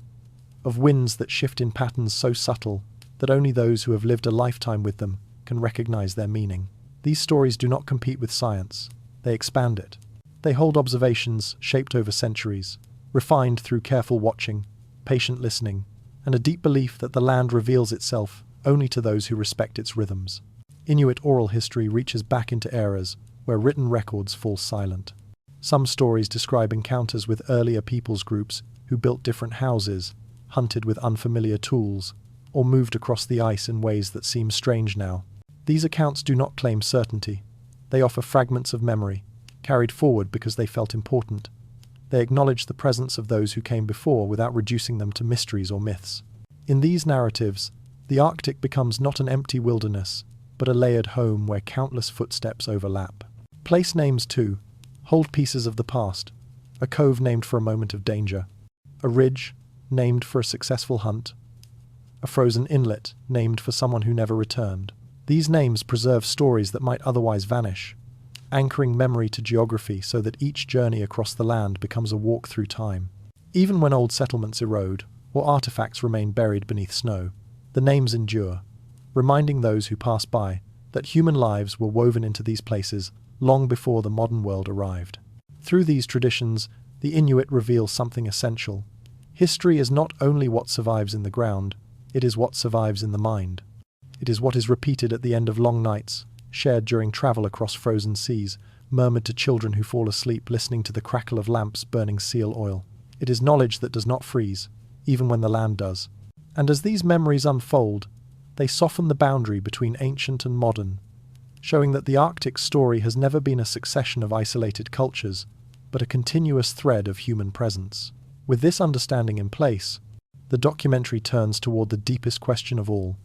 of winds that shift in patterns so subtle that only those who have lived a lifetime with them can recognize their meaning. These stories do not compete with science, they expand it. They hold observations shaped over centuries, refined through careful watching, patient listening, and a deep belief that the land reveals itself only to those who respect its rhythms. Inuit oral history reaches back into eras where written records fall silent. Some stories describe encounters with earlier peoples groups who built different houses, hunted with unfamiliar tools, or moved across the ice in ways that seem strange now. These accounts do not claim certainty. They offer fragments of memory, carried forward because they felt important. They acknowledge the presence of those who came before without reducing them to mysteries or myths. In these narratives, the Arctic becomes not an empty wilderness, but a layered home where countless footsteps overlap. Place names, too, hold pieces of the past. A cove named for a moment of danger. A ridge named for a successful hunt. A frozen inlet named for someone who never returned. These names preserve stories that might otherwise vanish, anchoring memory to geography so that each journey across the land becomes a walk through time. Even when old settlements erode, or artifacts remain buried beneath snow, the names endure, reminding those who pass by that human lives were woven into these places long before the modern world arrived. Through these traditions, the Inuit reveal something essential. History is not only what survives in the ground, it is what survives in the mind. It is what is repeated at the end of long nights, shared during travel across frozen seas, murmured to children who fall asleep listening to the crackle of lamps burning seal oil. It is knowledge that does not freeze, even when the land does. And as these memories unfold, they soften the boundary between ancient and modern, showing that the Arctic story has never been a succession of isolated cultures, but a continuous thread of human presence. With this understanding in place, the documentary turns toward the deepest question of all.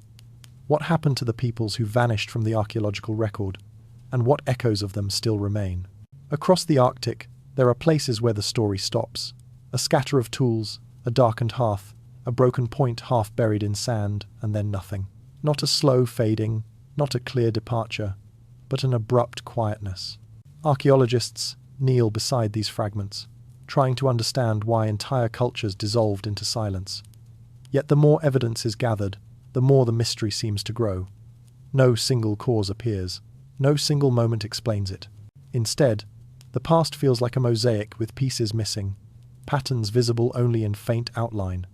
What happened to the peoples who vanished from the archaeological record, and what echoes of them still remain? Across the Arctic, there are places where the story stops. A scatter of tools, a darkened hearth, a broken point half buried in sand, and then nothing. Not a slow fading, not a clear departure, but an abrupt quietness. Archaeologists kneel beside these fragments, trying to understand why entire cultures dissolved into silence. Yet the more evidence is gathered, the more the mystery seems to grow. No single cause appears. No single moment explains it. Instead, the past feels like a mosaic with pieces missing, patterns visible only in faint outline.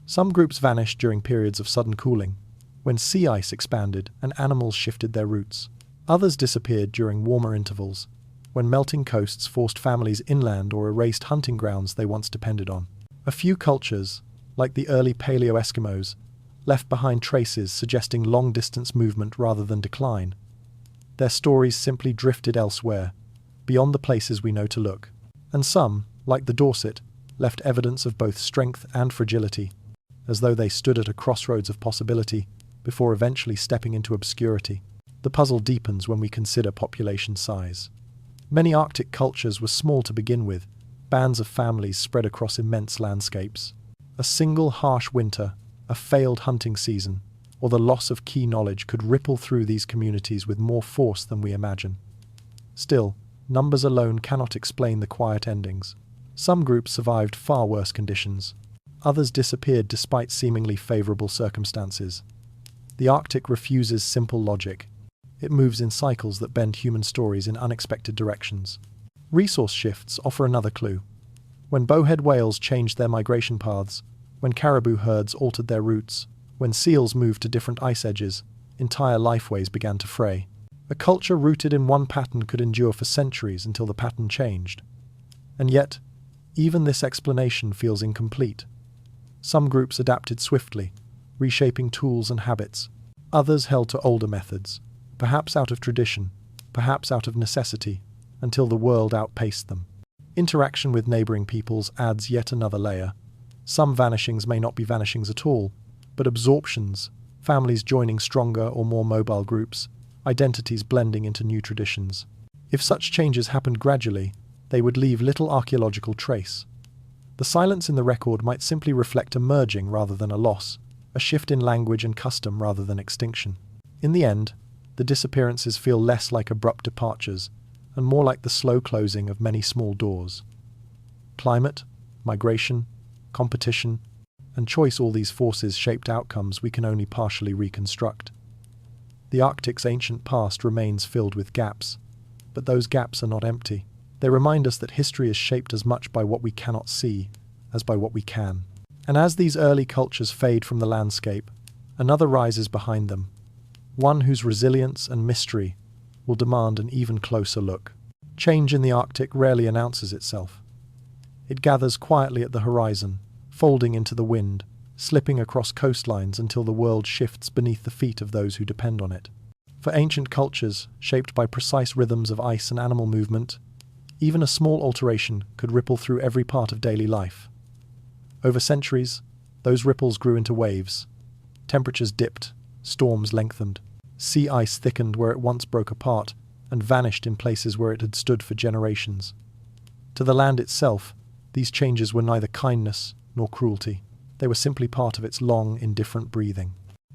Some groups vanished during periods of sudden cooling, when sea ice expanded and animals shifted their routes. Others disappeared during warmer intervals, when melting coasts forced families inland or erased hunting grounds they once depended on. A few cultures, like the early Paleo-Eskimos, left behind traces suggesting long-distance movement rather than decline. Their stories simply drifted elsewhere, beyond the places we know to look. And some, like the Dorset, left evidence of both strength and fragility, as though they stood at a crossroads of possibility before eventually stepping into obscurity. The puzzle deepens when we consider population size. Many Arctic cultures were small to begin with, bands of families spread across immense landscapes. A single harsh winter, a failed hunting season, or the loss of key knowledge could ripple through these communities with more force than we imagine. Still, numbers alone cannot explain the quiet endings. Some groups survived far worse conditions. Others disappeared despite seemingly favorable circumstances. The Arctic refuses simple logic. It moves in cycles that bend human stories in unexpected directions. Resource shifts offer another clue. When bowhead whales changed their migration paths, when caribou herds altered their routes, when seals moved to different ice edges, entire lifeways began to fray. A culture rooted in one pattern could endure for centuries until the pattern changed. And yet, even this explanation feels incomplete. Some groups adapted swiftly, reshaping tools and habits. Others held to older methods, perhaps out of tradition, perhaps out of necessity, until the world outpaced them. Interaction with neighboring peoples adds yet another layer. Some vanishings may not be vanishings at all, but absorptions, families joining stronger or more mobile groups, identities blending into new traditions. If such changes happened gradually, they would leave little archaeological trace. The silence in the record might simply reflect a merging rather than a loss, a shift in language and custom rather than extinction. In the end, the disappearances feel less like abrupt departures and more like the slow closing of many small doors. Climate, migration, competition, and choice, all these forces shaped outcomes we can only partially reconstruct. The Arctic's ancient past remains filled with gaps, but those gaps are not empty. They remind us that history is shaped as much by what we cannot see as by what we can. And as these early cultures fade from the landscape, another rises behind them, one whose resilience and mystery will demand an even closer look. Change in the Arctic rarely announces itself. It gathers quietly at the horizon, folding into the wind, slipping across coastlines until the world shifts beneath the feet of those who depend on it. For ancient cultures, shaped by precise rhythms of ice and animal movement, even a small alteration could ripple through every part of daily life. Over centuries, those ripples grew into waves. Temperatures dipped, storms lengthened. Sea ice thickened where it once broke apart and vanished in places where it had stood for generations. To the land itself, these changes were neither kindness nor cruelty. They were simply part of its long, indifferent breathing.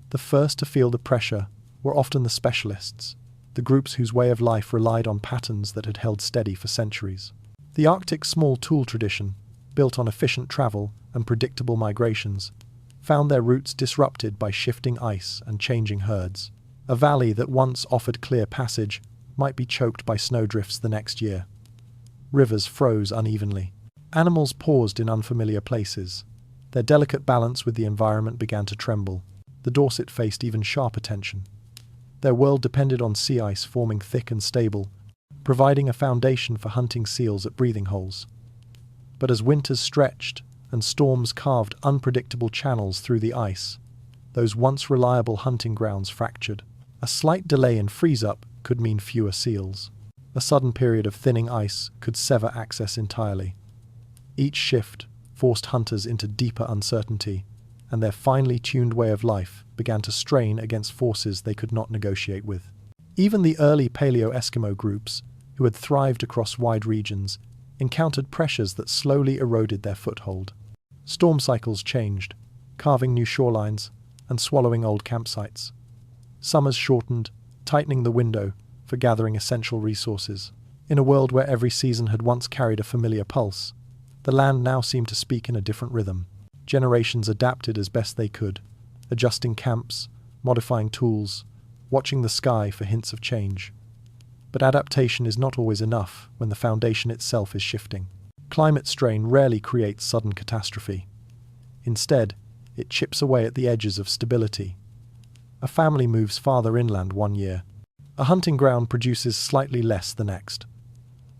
The first to feel the pressure were often the specialists, the groups whose way of life relied on patterns that had held steady for centuries. The Arctic small tool tradition, built on efficient travel and predictable migrations, found their roots disrupted by shifting ice and changing herds. A valley that once offered clear passage might be choked by snowdrifts the next year. Rivers froze unevenly. Animals paused in unfamiliar places. Their delicate balance with the environment began to tremble. The Dorset faced even sharper tension. Their world depended on sea ice forming thick and stable, providing a foundation for hunting seals at breathing holes. But as winters stretched and storms carved unpredictable channels through the ice, those once reliable hunting grounds fractured. A slight delay in freeze-up could mean fewer seals. A sudden period of thinning ice could sever access entirely. Each shift forced hunters into deeper uncertainty, and their finely tuned way of life began to strain against forces they could not negotiate with. Even the early Paleo-Eskimo groups, who had thrived across wide regions, encountered pressures that slowly eroded their foothold. Storm cycles changed, carving new shorelines and swallowing old campsites. Summers shortened, tightening the window for gathering essential resources. In a world where every season had once carried a familiar pulse, the land now seemed to speak in a different rhythm. Generations adapted as best they could, adjusting camps, modifying tools, watching the sky for hints of change. But adaptation is not always enough when the foundation itself is shifting. Climate strain rarely creates sudden catastrophe. Instead, it chips away at the edges of stability. A family moves farther inland one year. A hunting ground produces slightly less the next.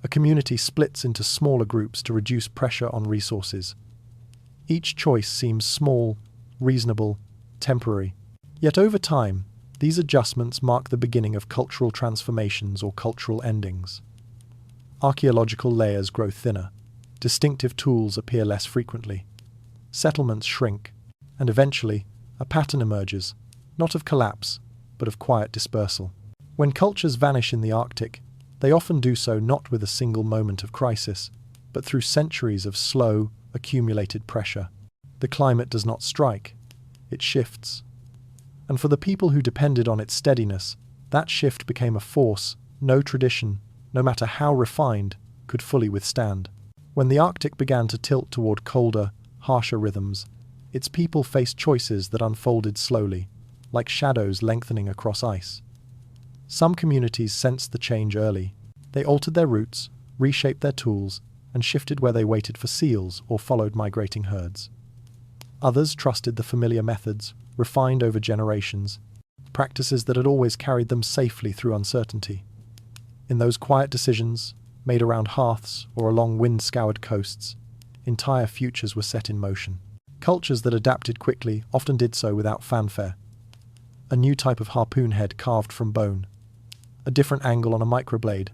A community splits into smaller groups to reduce pressure on resources. Each choice seems small, reasonable, temporary. Yet over time, these adjustments mark the beginning of cultural transformations or cultural endings. Archaeological layers grow thinner. Distinctive tools appear less frequently. Settlements shrink, and eventually, a pattern emerges, not of collapse, but of quiet dispersal. When cultures vanish in the Arctic, they often do so not with a single moment of crisis, but through centuries of slow, accumulated pressure. The climate does not strike, it shifts. And for the people who depended on its steadiness, that shift became a force no tradition, no matter how refined, could fully withstand. When the Arctic began to tilt toward colder, harsher rhythms, its people faced choices that unfolded slowly, like shadows lengthening across ice. Some communities sensed the change early. They altered their routes, reshaped their tools, and shifted where they waited for seals or followed migrating herds. Others trusted the familiar methods, refined over generations, practices that had always carried them safely through uncertainty. In those quiet decisions, made around hearths or along wind-scoured coasts, entire futures were set in motion. Cultures that adapted quickly often did so without fanfare. A new type of harpoon head carved from bone, a different angle on a microblade.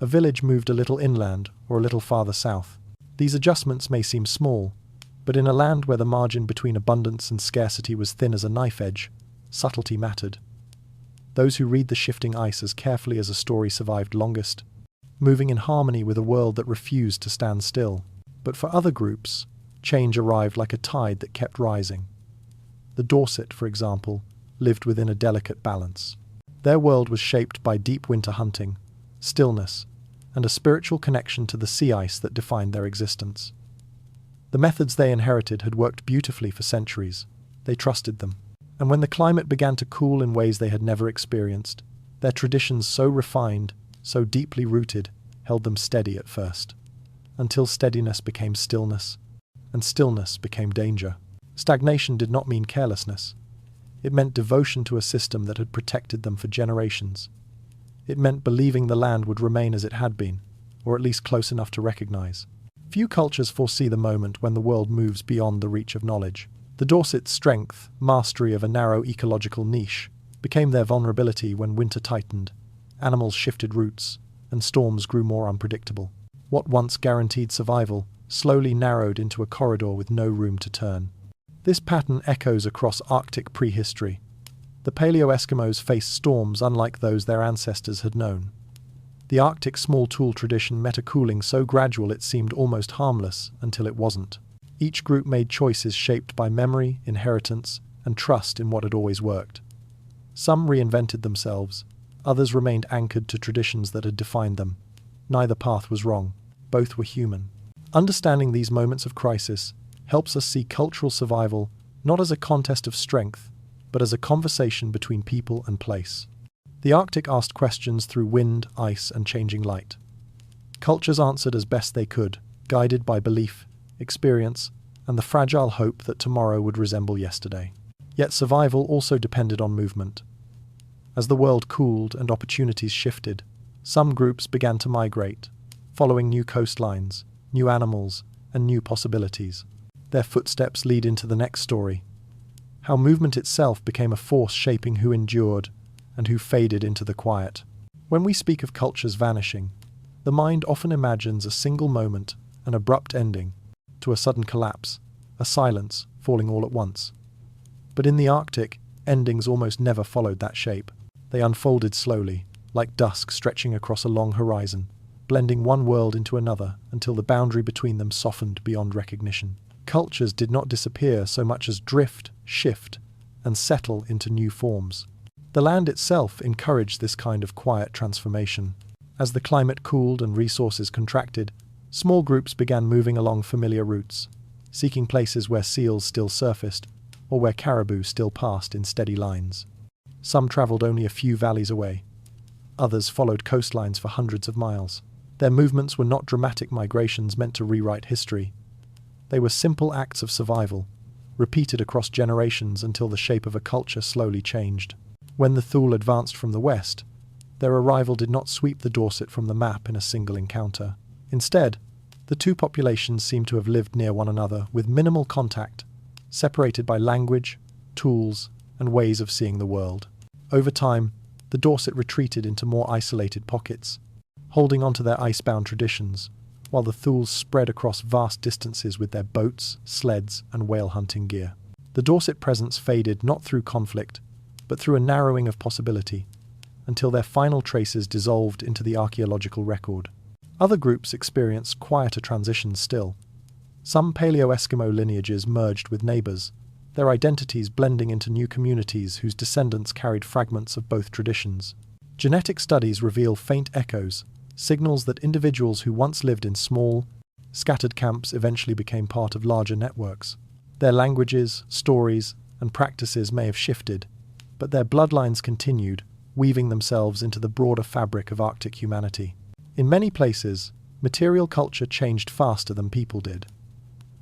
A village moved a little inland or a little farther south. These adjustments may seem small, but in a land where the margin between abundance and scarcity was thin as a knife edge, subtlety mattered. Those who read the shifting ice as carefully as a story survived longest, moving in harmony with a world that refused to stand still. But for other groups, change arrived like a tide that kept rising. The Dorset, for example, lived within a delicate balance. Their world was shaped by deep winter hunting, stillness, and a spiritual connection to the sea ice that defined their existence. The methods they inherited had worked beautifully for centuries. They trusted them. And when the climate began to cool in ways they had never experienced, their traditions so refined, so deeply rooted, held them steady at first, until steadiness became stillness, and stillness became danger. Stagnation did not mean carelessness. It meant devotion to a system that had protected them for generations. It meant believing the land would remain as it had been, or at least close enough to recognize. Few cultures foresee the moment when the world moves beyond the reach of knowledge. The Dorset's strength, mastery of a narrow ecological niche, became their vulnerability when winter tightened, animals shifted routes, and storms grew more unpredictable. What once guaranteed survival slowly narrowed into a corridor with no room to turn. This pattern echoes across Arctic prehistory. The Paleo-Eskimos faced storms unlike those their ancestors had known. The Arctic small tool tradition met a cooling so gradual it seemed almost harmless until it wasn't. Each group made choices shaped by memory, inheritance, and trust in what had always worked. Some reinvented themselves, others remained anchored to traditions that had defined them. Neither path was wrong. Both were human. Understanding these moments of crisis helps us see cultural survival not as a contest of strength, but as a conversation between people and place. The Arctic asked questions through wind, ice, and changing light. Cultures answered as best they could, guided by belief, experience, and the fragile hope that tomorrow would resemble yesterday. Yet survival also depended on movement. As the world cooled and opportunities shifted, some groups began to migrate, following new coastlines, new animals, and new possibilities. Their footsteps lead into the next story. How movement itself became a force shaping who endured and who faded into the quiet. When we speak of cultures vanishing, the mind often imagines a single moment, an abrupt ending, to a sudden collapse, a silence falling all at once. But in the Arctic, endings almost never followed that shape. They unfolded slowly, like dusk stretching across a long horizon, blending one world into another until the boundary between them softened beyond recognition. Cultures did not disappear so much as drift, shift, and settle into new forms. The land itself encouraged this kind of quiet transformation. As the climate cooled and resources contracted, small groups began moving along familiar routes, seeking places where seals still surfaced, or where caribou still passed in steady lines. Some traveled only a few valleys away. Others followed coastlines for hundreds of miles. Their movements were not dramatic migrations meant to rewrite history. They were simple acts of survival, repeated across generations until the shape of a culture slowly changed. When the Thule advanced from the west, their arrival did not sweep the Dorset from the map in a single encounter. Instead, the two populations seemed to have lived near one another with minimal contact, separated by language, tools, and ways of seeing the world. Over time, the Dorset retreated into more isolated pockets, holding on to their icebound traditions, while the Thules spread across vast distances with their boats, sleds, and whale hunting gear. The Dorset presence faded not through conflict, but through a narrowing of possibility, until their final traces dissolved into the archaeological record. Other groups experienced quieter transitions still. Some Paleo-Eskimo lineages merged with neighbors, their identities blending into new communities whose descendants carried fragments of both traditions. Genetic studies reveal faint echoes, signals that individuals who once lived in small, scattered camps eventually became part of larger networks. Their languages, stories, and practices may have shifted, but their bloodlines continued, weaving themselves into the broader fabric of Arctic humanity. In many places, material culture changed faster than people did.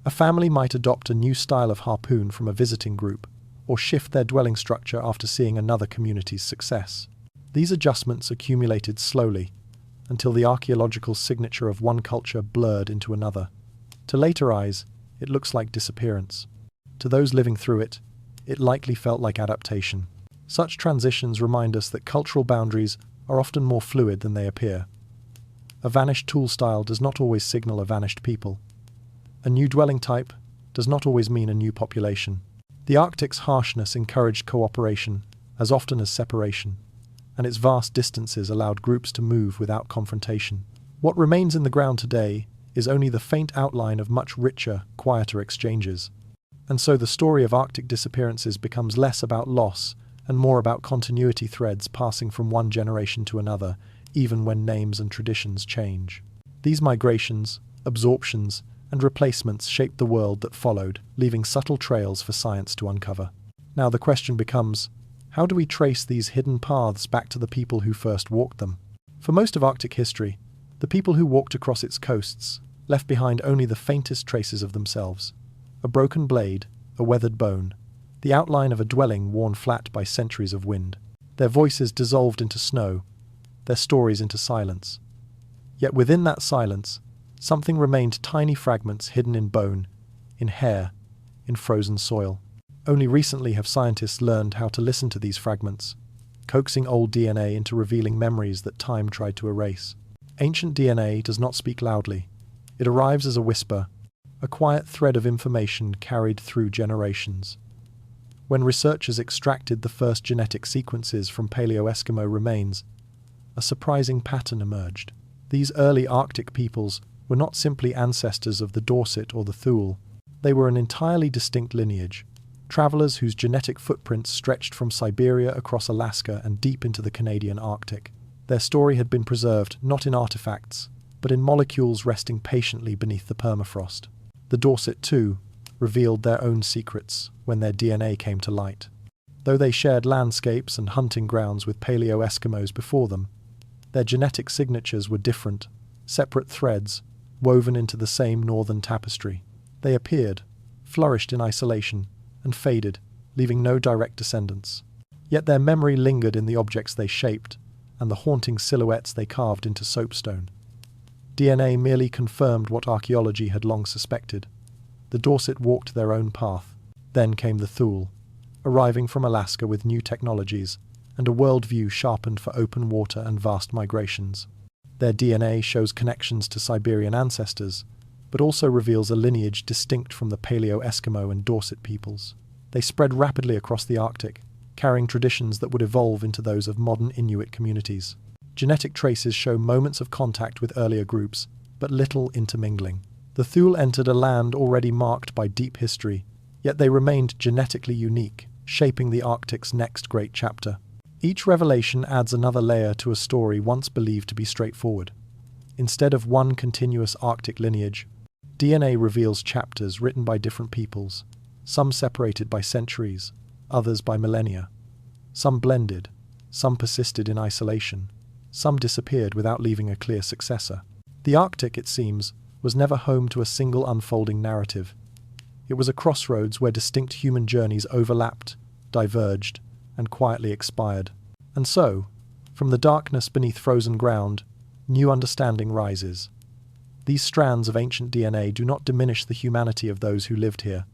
A family might adopt a new style of harpoon from a visiting group, or shift their dwelling structure after seeing another community's success. These adjustments accumulated slowly, until the archaeological signature of one culture blurred into another. To later eyes, it looks like disappearance. To those living through it, it likely felt like adaptation. Such transitions remind us that cultural boundaries are often more fluid than they appear. A vanished tool style does not always signal a vanished people. A new dwelling type does not always mean a new population. The Arctic's harshness encouraged cooperation as often as separation, and its vast distances allowed groups to move without confrontation. What remains in the ground today is only the faint outline of much richer, quieter exchanges. And so the story of Arctic disappearances becomes less about loss and more about continuity threads passing from one generation to another, even when names and traditions change. These migrations, absorptions, and replacements shaped the world that followed, leaving subtle trails for science to uncover. Now the question becomes, how do we trace these hidden paths back to the people who first walked them? For most of Arctic history, the people who walked across its coasts left behind only the faintest traces of themselves. A broken blade, a weathered bone, the outline of a dwelling worn flat by centuries of wind. Their voices dissolved into snow, their stories into silence. Yet within that silence, something remained: tiny fragments hidden in bone, in hair, in frozen soil. Only recently have scientists learned how to listen to these fragments, coaxing old DNA into revealing memories that time tried to erase. Ancient DNA does not speak loudly. It arrives as a whisper, a quiet thread of information carried through generations. When researchers extracted the first genetic sequences from Paleo-Eskimo remains, a surprising pattern emerged. These early Arctic peoples were not simply ancestors of the Dorset or the Thule. They were an entirely distinct lineage, travelers whose genetic footprints stretched from Siberia across Alaska and deep into the Canadian Arctic. Their story had been preserved not in artifacts, but in molecules resting patiently beneath the permafrost. The Dorset, too, revealed their own secrets when their DNA came to light. Though they shared landscapes and hunting grounds with Paleo-Eskimos before them, their genetic signatures were different, separate threads, woven into the same northern tapestry. They appeared, flourished in isolation, and faded, leaving no direct descendants. Yet their memory lingered in the objects they shaped, and the haunting silhouettes they carved into soapstone. DNA merely confirmed what archaeology had long suspected. The Dorset walked their own path. Then came the Thule, arriving from Alaska with new technologies, and a worldview sharpened for open water and vast migrations. Their DNA shows connections to Siberian ancestors, but also reveals a lineage distinct from the Paleo-Eskimo and Dorset peoples. They spread rapidly across the Arctic, carrying traditions that would evolve into those of modern Inuit communities. Genetic traces show moments of contact with earlier groups, but little intermingling. The Thule entered a land already marked by deep history, yet they remained genetically unique, shaping the Arctic's next great chapter. Each revelation adds another layer to a story once believed to be straightforward. Instead of one continuous Arctic lineage, DNA reveals chapters written by different peoples, some separated by centuries, others by millennia. Some blended, some persisted in isolation, some disappeared without leaving a clear successor. The Arctic, it seems, was never home to a single unfolding narrative. It was a crossroads where distinct human journeys overlapped, diverged, and quietly expired. And so, from the darkness beneath frozen ground, new understanding rises. These strands of ancient DNA do not diminish the humanity of those who lived here.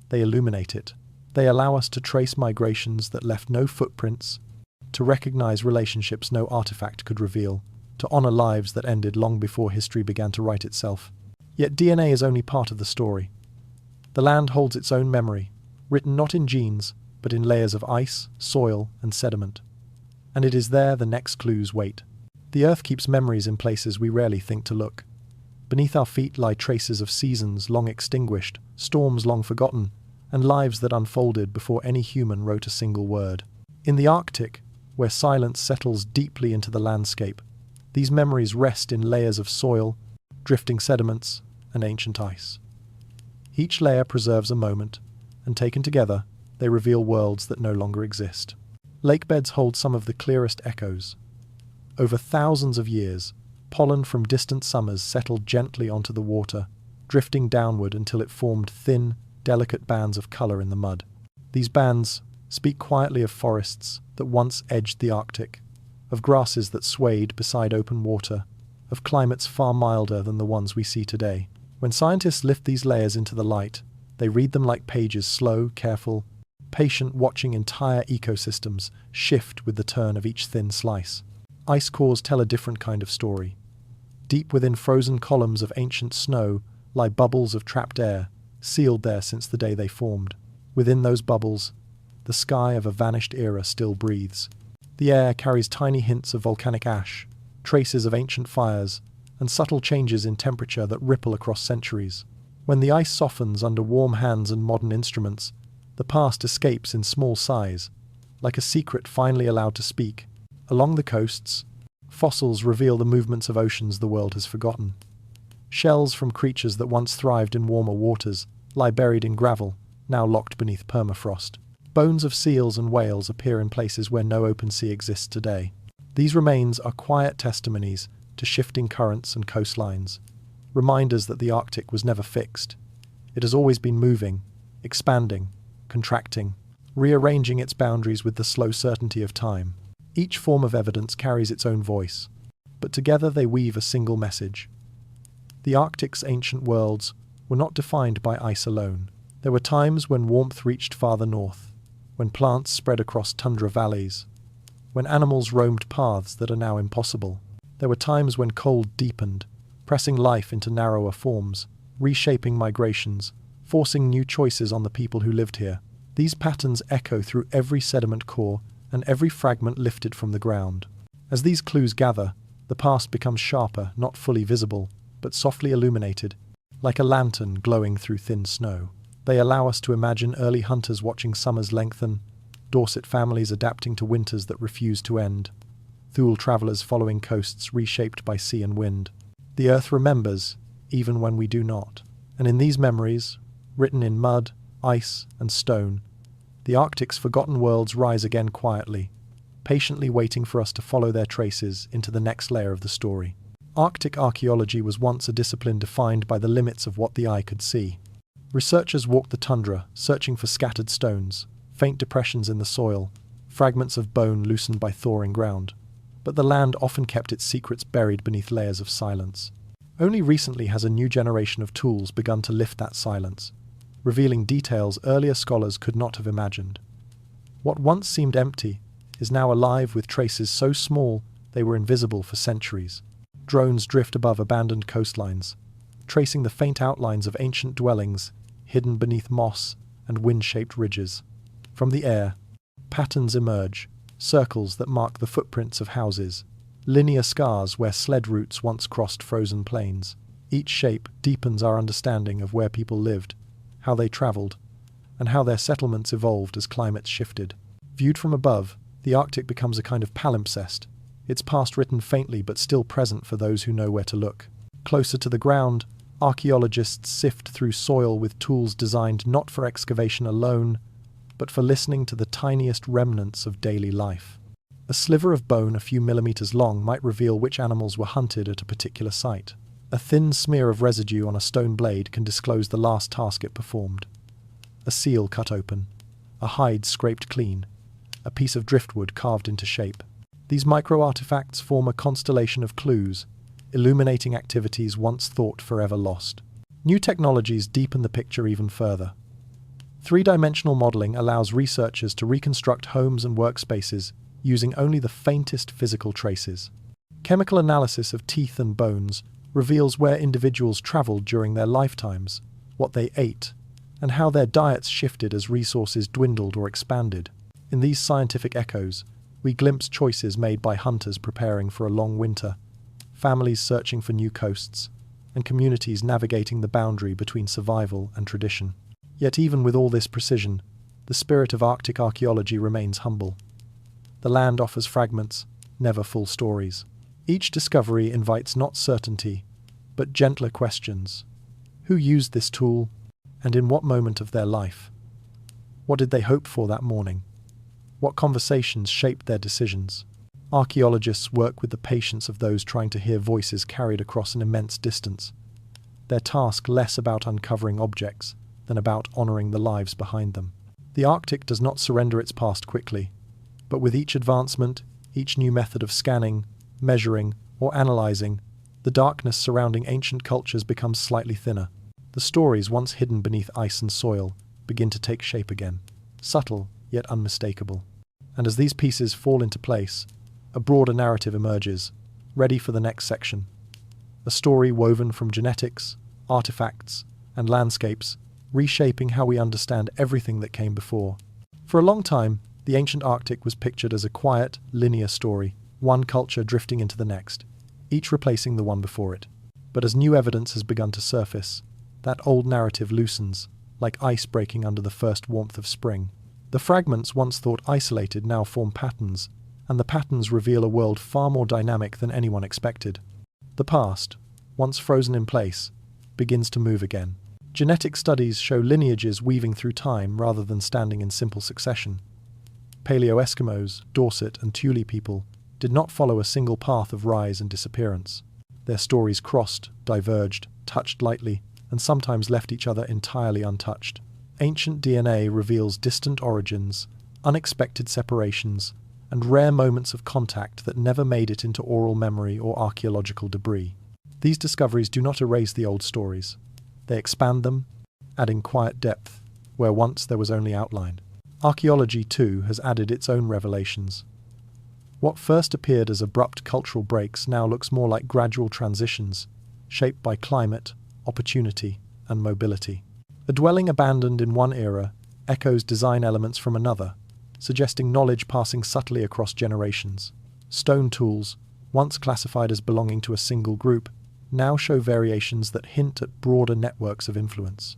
They illuminate it. They allow us to trace migrations that left no footprints, to recognize relationships no artifact could reveal, to honor lives that ended long before history began to write itself. Yet DNA is only part of the story. The land holds its own memory, written not in genes, but in layers of ice, soil, and sediment. And it is there the next clues wait. The Earth keeps memories in places we rarely think to look. Beneath our feet lie traces of seasons long extinguished, storms long forgotten, and lives that unfolded before any human wrote a single word. In the Arctic, where silence settles deeply into the landscape, these memories rest in layers of soil, drifting sediments, and ancient ice. Each layer preserves a moment, and taken together, they reveal worlds that no longer exist. Lakebeds hold some of the clearest echoes. Over thousands of years, pollen from distant summers settled gently onto the water, drifting downward until it formed thin, delicate bands of color in the mud. These bands speak quietly of forests that once edged the Arctic, of grasses that swayed beside open water, of climates far milder than the ones we see today. When scientists lift these layers into the light, they read them like pages, slow, careful, patient, watching entire ecosystems shift with the turn of each thin slice. Ice cores tell a different kind of story. Deep within frozen columns of ancient snow lie bubbles of trapped air, sealed there since the day they formed. Within those bubbles, the sky of a vanished era still breathes. The air carries tiny hints of volcanic ash, traces of ancient fires, and subtle changes in temperature that ripple across centuries. When the ice softens under warm hands and modern instruments, the past escapes in small sighs, like a secret finally allowed to speak. Along the coasts, fossils reveal the movements of oceans the world has forgotten. Shells from creatures that once thrived in warmer waters lie buried in gravel, now locked beneath permafrost. Bones of seals and whales appear in places where no open sea exists today. These remains are quiet testimonies to shifting currents and coastlines, reminders that the Arctic was never fixed. It has always been moving, expanding, contracting, rearranging its boundaries with the slow certainty of time. Each form of evidence carries its own voice, but together they weave a single message. The Arctic's ancient worlds were not defined by ice alone. There were times when warmth reached farther north, when plants spread across tundra valleys, when animals roamed paths that are now impossible. There were times when cold deepened, pressing life into narrower forms, reshaping migrations, forcing new choices on the people who lived here. These patterns echo through every sediment core and every fragment lifted from the ground. As these clues gather, the past becomes sharper, not fully visible, but softly illuminated, like a lantern glowing through thin snow. They allow us to imagine early hunters watching summers lengthen, Dorset families adapting to winters that refuse to end, Thule travelers following coasts reshaped by sea and wind. The earth remembers, even when we do not. And in these memories, written in mud, ice, and stone, the Arctic's forgotten worlds rise again quietly, patiently waiting for us to follow their traces into the next layer of the story. Arctic archaeology was once a discipline defined by the limits of what the eye could see. Researchers walked the tundra, searching for scattered stones, faint depressions in the soil, fragments of bone loosened by thawing ground. But the land often kept its secrets buried beneath layers of silence. Only recently has a new generation of tools begun to lift that silence, revealing details earlier scholars could not have imagined. What once seemed empty is now alive with traces so small they were invisible for centuries. Drones drift above abandoned coastlines, tracing the faint outlines of ancient dwellings hidden beneath moss and wind-shaped ridges. From the air, patterns emerge, circles that mark the footprints of houses, linear scars where sled routes once crossed frozen plains. Each shape deepens our understanding of where people lived, how they traveled, and how their settlements evolved as climates shifted. Viewed from above, the Arctic becomes a kind of palimpsest, its past written faintly but still present for those who know where to look. Closer to the ground, archaeologists sift through soil with tools designed not for excavation alone, but for listening to the tiniest remnants of daily life. A sliver of bone a few millimeters long might reveal which animals were hunted at a particular site. A thin smear of residue on a stone blade can disclose the last task it performed. A seal cut open, a hide scraped clean, a piece of driftwood carved into shape. These micro-artifacts form a constellation of clues, illuminating activities once thought forever lost. New technologies deepen the picture even further. Three-dimensional modeling allows researchers to reconstruct homes and workspaces using only the faintest physical traces. Chemical analysis of teeth and bones reveals where individuals traveled during their lifetimes, what they ate, and how their diets shifted as resources dwindled or expanded. In these scientific echoes, we glimpse choices made by hunters preparing for a long winter, families searching for new coasts, and communities navigating the boundary between survival and tradition. Yet even with all this precision, the spirit of Arctic archaeology remains humble. The land offers fragments, never full stories. Each discovery invites not certainty, but gentler questions. Who used this tool, and in what moment of their life? What did they hope for that morning? What conversations shaped their decisions? Archaeologists work with the patience of those trying to hear voices carried across an immense distance, their task less about uncovering objects than about honouring the lives behind them. The Arctic does not surrender its past quickly, but with each advancement, each new method of scanning, measuring, or analysing, the darkness surrounding ancient cultures becomes slightly thinner. The stories once hidden beneath ice and soil begin to take shape again, subtle yet unmistakable. And as these pieces fall into place, a broader narrative emerges, ready for the next section. A story woven from genetics, artifacts, and landscapes, reshaping how we understand everything that came before. For a long time, the ancient Arctic was pictured as a quiet, linear story, one culture drifting into the next, each replacing the one before it. But as new evidence has begun to surface, that old narrative loosens, like ice breaking under the first warmth of spring. The fragments once thought isolated now form patterns, and the patterns reveal a world far more dynamic than anyone expected. The past, once frozen in place, begins to move again. Genetic studies show lineages weaving through time rather than standing in simple succession. Paleo-Eskimos, Dorset and Thule people did not follow a single path of rise and disappearance. Their stories crossed, diverged, touched lightly, and sometimes left each other entirely untouched. Ancient DNA reveals distant origins, unexpected separations, and rare moments of contact that never made it into oral memory or archaeological debris. These discoveries do not erase the old stories. They expand them, adding quiet depth where once there was only outline. Archaeology, too, has added its own revelations. What first appeared as abrupt cultural breaks now looks more like gradual transitions, shaped by climate, opportunity, and mobility. A dwelling abandoned in one era echoes design elements from another, suggesting knowledge passing subtly across generations. Stone tools, once classified as belonging to a single group, now show variations that hint at broader networks of influence.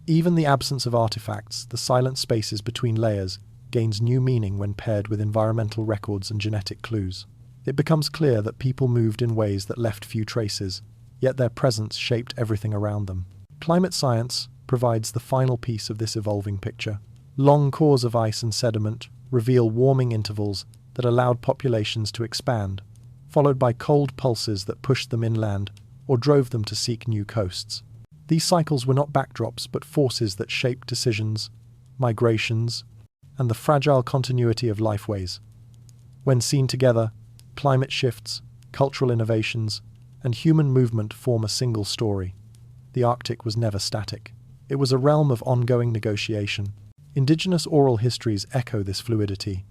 Even the absence of artifacts, the silent spaces between layers, gains new meaning when paired with environmental records and genetic clues. It becomes clear that people moved in ways that left few traces, yet their presence shaped everything around them. Climate science provides the final piece of this evolving picture. Long cores of ice and sediment reveal warming intervals that allowed populations to expand, followed by cold pulses that pushed them inland or drove them to seek new coasts. These cycles were not backdrops but forces that shaped decisions, migrations, and the fragile continuity of lifeways. When seen together, climate shifts, cultural innovations, and human movement form a single story. The Arctic was never static. It was a realm of ongoing negotiation. Indigenous oral histories echo this fluidity.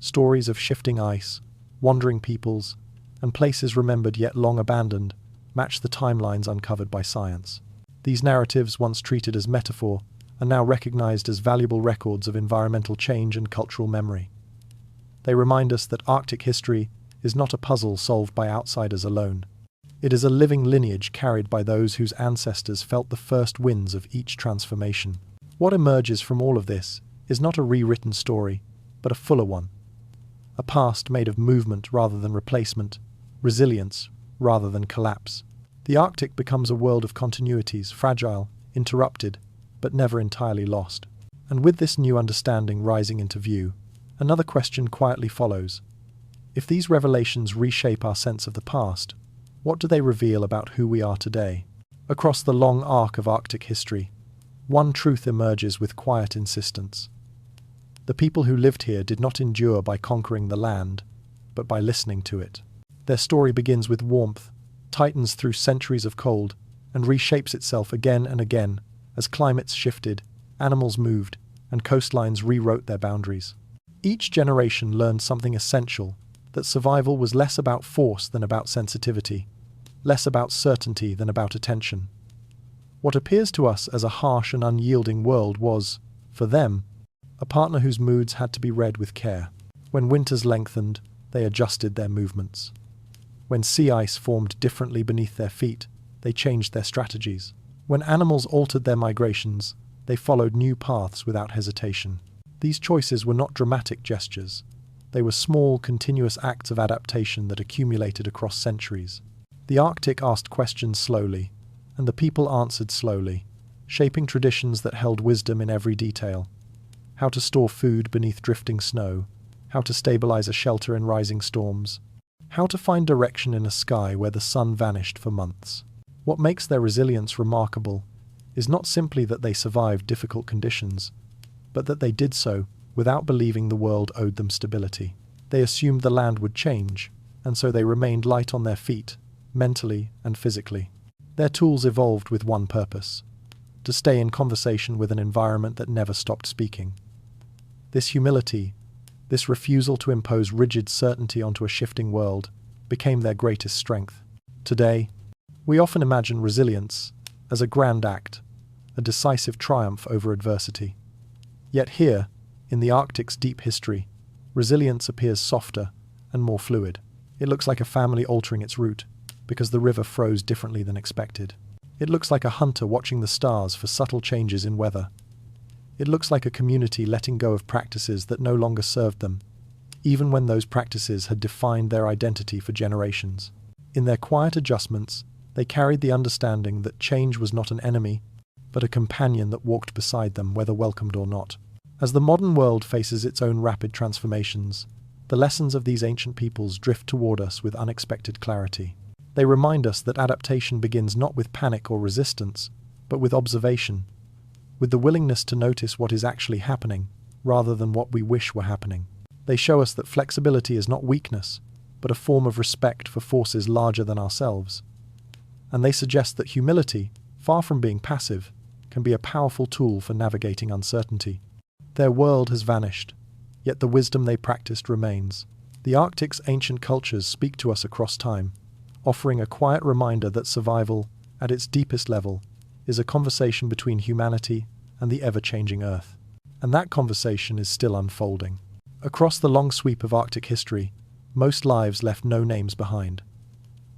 Stories of shifting ice, wandering peoples, and places remembered yet long abandoned match the timelines uncovered by science. These narratives, once treated as metaphor, are now recognized as valuable records of environmental change and cultural memory. They remind us that Arctic history is not a puzzle solved by outsiders alone. It is a living lineage carried by those whose ancestors felt the first winds of each transformation. What emerges from all of this is not a rewritten story, but a fuller one. A past made of movement rather than replacement, resilience rather than collapse. The Arctic becomes a world of continuities, fragile, interrupted, but never entirely lost. And with this new understanding rising into view, another question quietly follows. If these revelations reshape our sense of the past, what do they reveal about who we are today? Across the long arc of Arctic history, one truth emerges with quiet insistence. The people who lived here did not endure by conquering the land, but by listening to it. Their story begins with warmth, tightens through centuries of cold, and reshapes itself again and again as climates shifted, animals moved, and coastlines rewrote their boundaries. Each generation learned something essential, that survival was less about force than about sensitivity, less about certainty than about attention. What appears to us as a harsh and unyielding world was, for them, a partner whose moods had to be read with care. When winters lengthened, they adjusted their movements. When sea ice formed differently beneath their feet, they changed their strategies. When animals altered their migrations, they followed new paths without hesitation. These choices were not dramatic gestures. They were small, continuous acts of adaptation that accumulated across centuries. The Arctic asked questions slowly, and the people answered slowly, shaping traditions that held wisdom in every detail. how to store food beneath drifting snow, how to stabilize a shelter in rising storms, how to find direction in a sky where the sun vanished for months. What makes their resilience remarkable is not simply that they survived difficult conditions, but that they did so without believing the world owed them stability. They assumed the land would change, and so they remained light on their feet, mentally and physically. Their tools evolved with one purpose: to stay in conversation with an environment that never stopped speaking. This humility, this refusal to impose rigid certainty onto a shifting world, became their greatest strength. Today, we often imagine resilience as a grand act, a decisive triumph over adversity. Yet here, in the Arctic's deep history, resilience appears softer and more fluid. It looks like a family altering its route because the river froze differently than expected. It looks like a hunter watching the stars for subtle changes in weather. It looks like a community letting go of practices that no longer served them, even when those practices had defined their identity for generations. In their quiet adjustments, they carried the understanding that change was not an enemy, but a companion that walked beside them, whether welcomed or not. As the modern world faces its own rapid transformations, the lessons of these ancient peoples drift toward us with unexpected clarity. They remind us that adaptation begins not with panic or resistance, but with observation, with the willingness to notice what is actually happening, rather than what we wish were happening. They show us that flexibility is not weakness, but a form of respect for forces larger than ourselves. And they suggest that humility, far from being passive, can be a powerful tool for navigating uncertainty. Their world has vanished, yet the wisdom they practiced remains. The Arctic's ancient cultures speak to us across time, offering a quiet reminder that survival, at its deepest level, is a conversation between humanity and the ever-changing Earth. And that conversation is still unfolding. Across the long sweep of Arctic history, most lives left no names behind.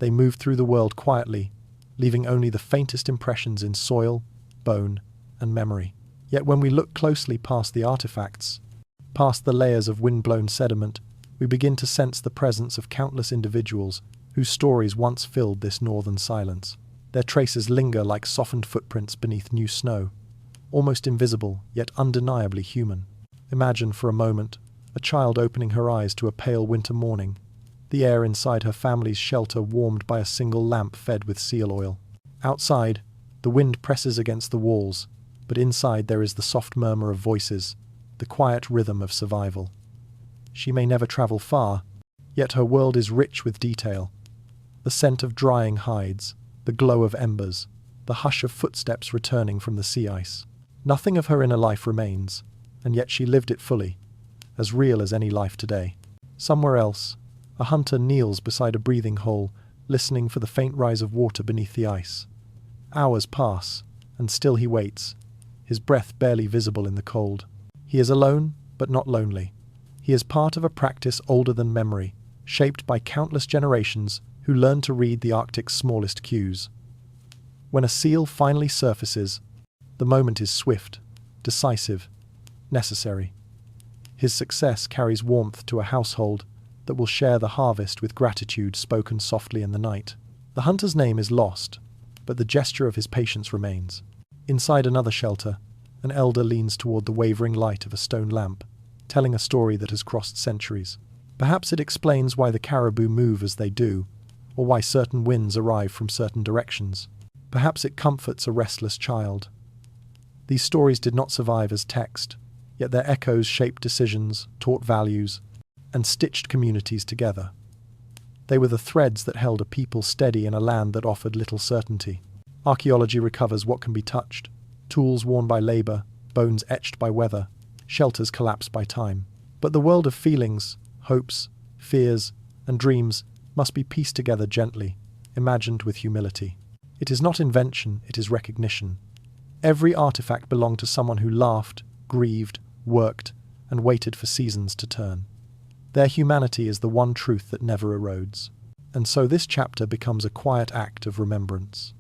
They moved through the world quietly, leaving only the faintest impressions in soil, bone, and memory. Yet when we look closely past the artifacts, past the layers of wind-blown sediment, we begin to sense the presence of countless individuals whose stories once filled this northern silence. Their traces linger like softened footprints beneath new snow, almost invisible, yet undeniably human. Imagine for a moment a child opening her eyes to a pale winter morning, the air inside her family's shelter warmed by a single lamp fed with seal oil. Outside, the wind presses against the walls, but inside there is the soft murmur of voices, the quiet rhythm of survival. She may never travel far, yet her world is rich with detail. The scent of drying hides, the glow of embers, the hush of footsteps returning from the sea ice. Nothing of her inner life remains, and yet she lived it fully, as real as any life today. Somewhere else, a hunter kneels beside a breathing hole, listening for the faint rise of water beneath the ice. Hours pass, and still he waits, his breath barely visible in the cold. He is alone, but not lonely. He is part of a practice older than memory, shaped by countless generations who learned to read the Arctic's smallest cues. When a seal finally surfaces, the moment is swift, decisive, necessary. His success carries warmth to a household that will share the harvest with gratitude spoken softly in the night. The hunter's name is lost, but the gesture of his patience remains. Inside another shelter, an elder leans toward the wavering light of a stone lamp, telling a story that has crossed centuries. Perhaps it explains why the caribou move as they do, or why certain winds arrive from certain directions. Perhaps it comforts a restless child. These stories did not survive as text, yet their echoes shaped decisions, taught values, and stitched communities together. They were the threads that held a people steady in a land that offered little certainty. Archaeology recovers what can be touched: tools worn by labor, bones etched by weather, shelters collapsed by time. But the world of feelings, hopes, fears, and dreams must be pieced together gently, imagined with humility. It is not invention, it is recognition. Every artifact belonged to someone who laughed, grieved, worked, and waited for seasons to turn. Their humanity is the one truth that never erodes. And so this chapter becomes a quiet act of remembrance.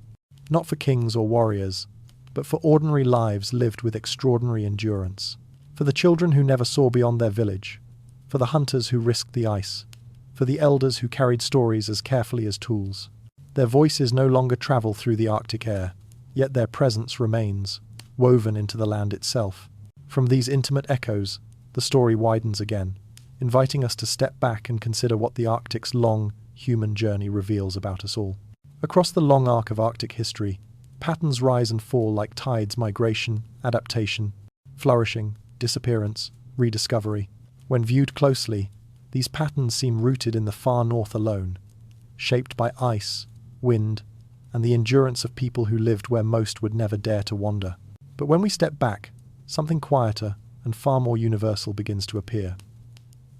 Not for kings or warriors, but for ordinary lives lived with extraordinary endurance. For the children who never saw beyond their village, for the hunters who risked the ice, for the elders who carried stories as carefully as tools. Their voices no longer travel through the Arctic air, yet their presence remains, woven into the land itself. From these intimate echoes, the story widens again, inviting us to step back and consider what the Arctic's long, human journey reveals about us all. Across the long arc of Arctic history, patterns rise and fall like tides: migration, adaptation, flourishing, disappearance, rediscovery. When viewed closely, these patterns seem rooted in the far north alone, shaped by ice, wind, and the endurance of people who lived where most would never dare to wander. But when we step back, something quieter and far more universal begins to appear.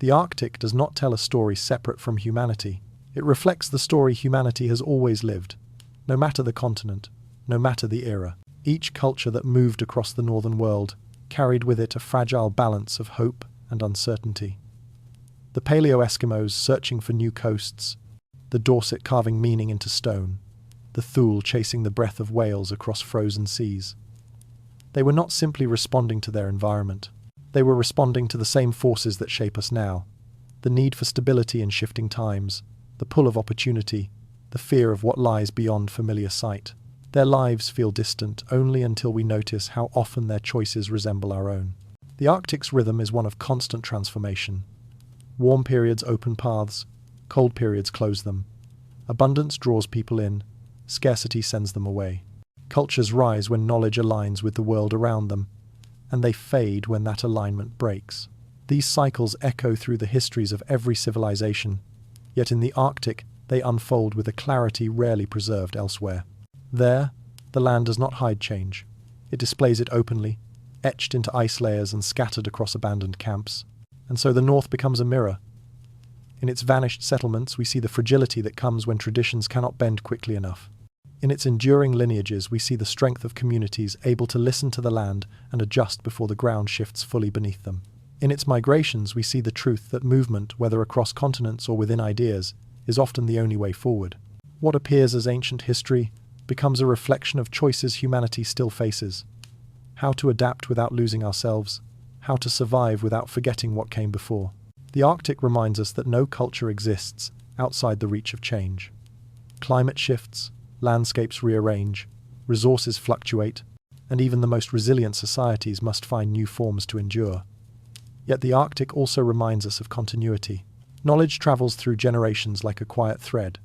The Arctic does not tell a story separate from humanity. It reflects the story humanity has always lived, no matter the continent, no matter the era. Each culture that moved across the northern world carried with it a fragile balance of hope and uncertainty. The Paleo-Eskimos searching for new coasts, the Dorset carving meaning into stone, the Thule chasing the breath of whales across frozen seas. They were not simply responding to their environment. They were responding to the same forces that shape us now: the need for stability in shifting times, the pull of opportunity, the fear of what lies beyond familiar sight. Their lives feel distant only until we notice how often their choices resemble our own. The Arctic's rhythm is one of constant transformation. Warm periods open paths, cold periods close them. Abundance draws people in, scarcity sends them away. Cultures rise when knowledge aligns with the world around them, and they fade when that alignment breaks. These cycles echo through the histories of every civilization, yet in the Arctic they unfold with a clarity rarely preserved elsewhere. There, the land does not hide change. It displays it openly, etched into ice layers and scattered across abandoned camps. And so the North becomes a mirror. In its vanished settlements, we see the fragility that comes when traditions cannot bend quickly enough. In its enduring lineages, we see the strength of communities able to listen to the land and adjust before the ground shifts fully beneath them. In its migrations, we see the truth that movement, whether across continents or within ideas, is often the only way forward. What appears as ancient history becomes a reflection of choices humanity still faces: how to adapt without losing ourselves, how to survive without forgetting what came before. The Arctic reminds us that no culture exists outside the reach of change. Climate shifts, landscapes rearrange, resources fluctuate, and even the most resilient societies must find new forms to endure. Yet the Arctic also reminds us of continuity. Knowledge travels through generations like a quiet thread,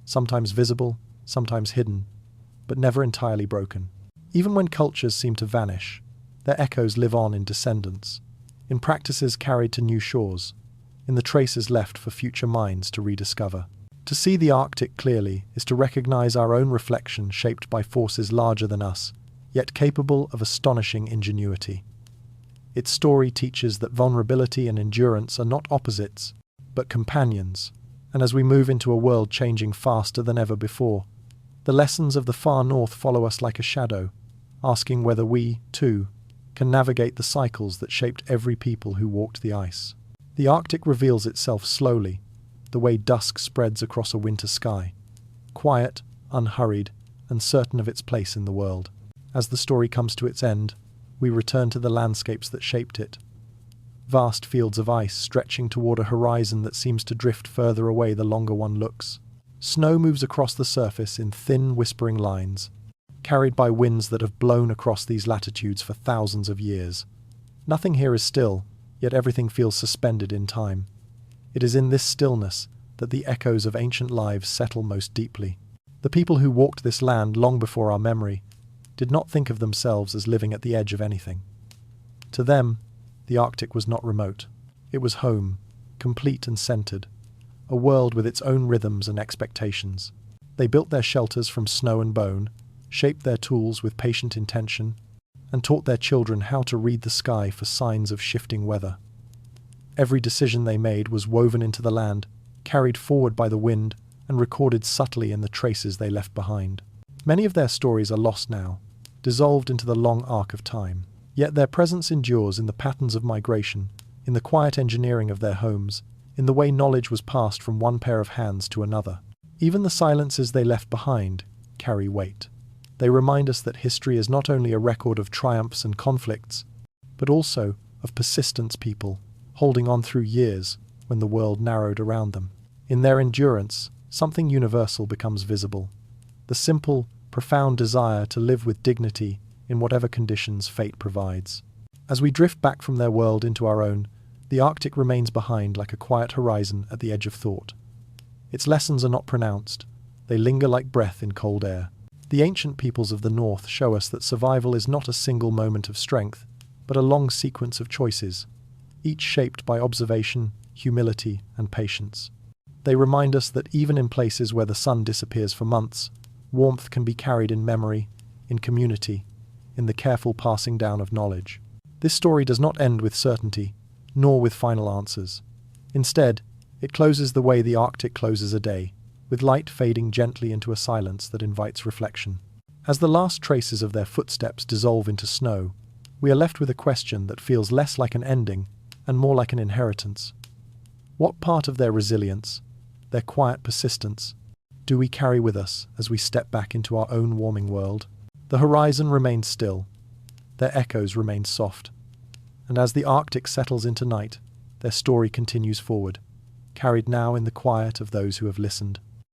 sometimes visible, sometimes hidden, but never entirely broken. Even when cultures seem to vanish, their echoes live on in descendants, in practices carried to new shores, in the traces left for future minds to rediscover. To see the Arctic clearly is to recognize our own reflection shaped by forces larger than us, yet capable of astonishing ingenuity. Its story teaches that vulnerability and endurance are not opposites, but companions, and as we move into a world changing faster than ever before, the lessons of the far north follow us like a shadow, asking whether we, too, can navigate the cycles that shaped every people who walked the ice. The Arctic reveals itself slowly, the way dusk spreads across a winter sky, quiet, unhurried, and certain of its place in the world. As the story comes to its end, we return to the landscapes that shaped it. Vast fields of ice stretching toward a horizon that seems to drift further away the longer one looks. Snow moves across the surface in thin, whispering lines, carried by winds that have blown across these latitudes for thousands of years. Nothing here is still, yet everything feels suspended in time. It is in this stillness that the echoes of ancient lives settle most deeply. The people who walked this land long before our memory did not think of themselves as living at the edge of anything. To them, the Arctic was not remote. It was home, complete and centered, a world with its own rhythms and expectations. They built their shelters from snow and bone, shaped their tools with patient intention, and taught their children how to read the sky for signs of shifting weather. Every decision they made was woven into the land, carried forward by the wind, and recorded subtly in the traces they left behind. Many of their stories are lost now, dissolved into the long arc of time. Yet their presence endures in the patterns of migration, in the quiet engineering of their homes, in the way knowledge was passed from one pair of hands to another. Even the silences they left behind carry weight. They remind us that history is not only a record of triumphs and conflicts, but also of persistence, people holding on through years when the world narrowed around them. In their endurance, something universal becomes visible: the simple, profound desire to live with dignity in whatever conditions fate provides. As we drift back from their world into our own, the Arctic remains behind like a quiet horizon at the edge of thought. Its lessons are not pronounced. They linger like breath in cold air. The ancient peoples of the North show us that survival is not a single moment of strength, but a long sequence of choices, each shaped by observation, humility, and patience. They remind us that even in places where the sun disappears for months, warmth can be carried in memory, in community, in the careful passing down of knowledge. This story does not end with certainty, nor with final answers. Instead, it closes the way the Arctic closes a day, with light fading gently into a silence that invites reflection. As the last traces of their footsteps dissolve into snow, we are left with a question that feels less like an ending and more like an inheritance. What part of their resilience, their quiet persistence, do we carry with us as we step back into our own warming world? The horizon remains still, their echoes remain soft, and as the Arctic settles into night, their story continues forward, carried now in the quiet of those who have listened.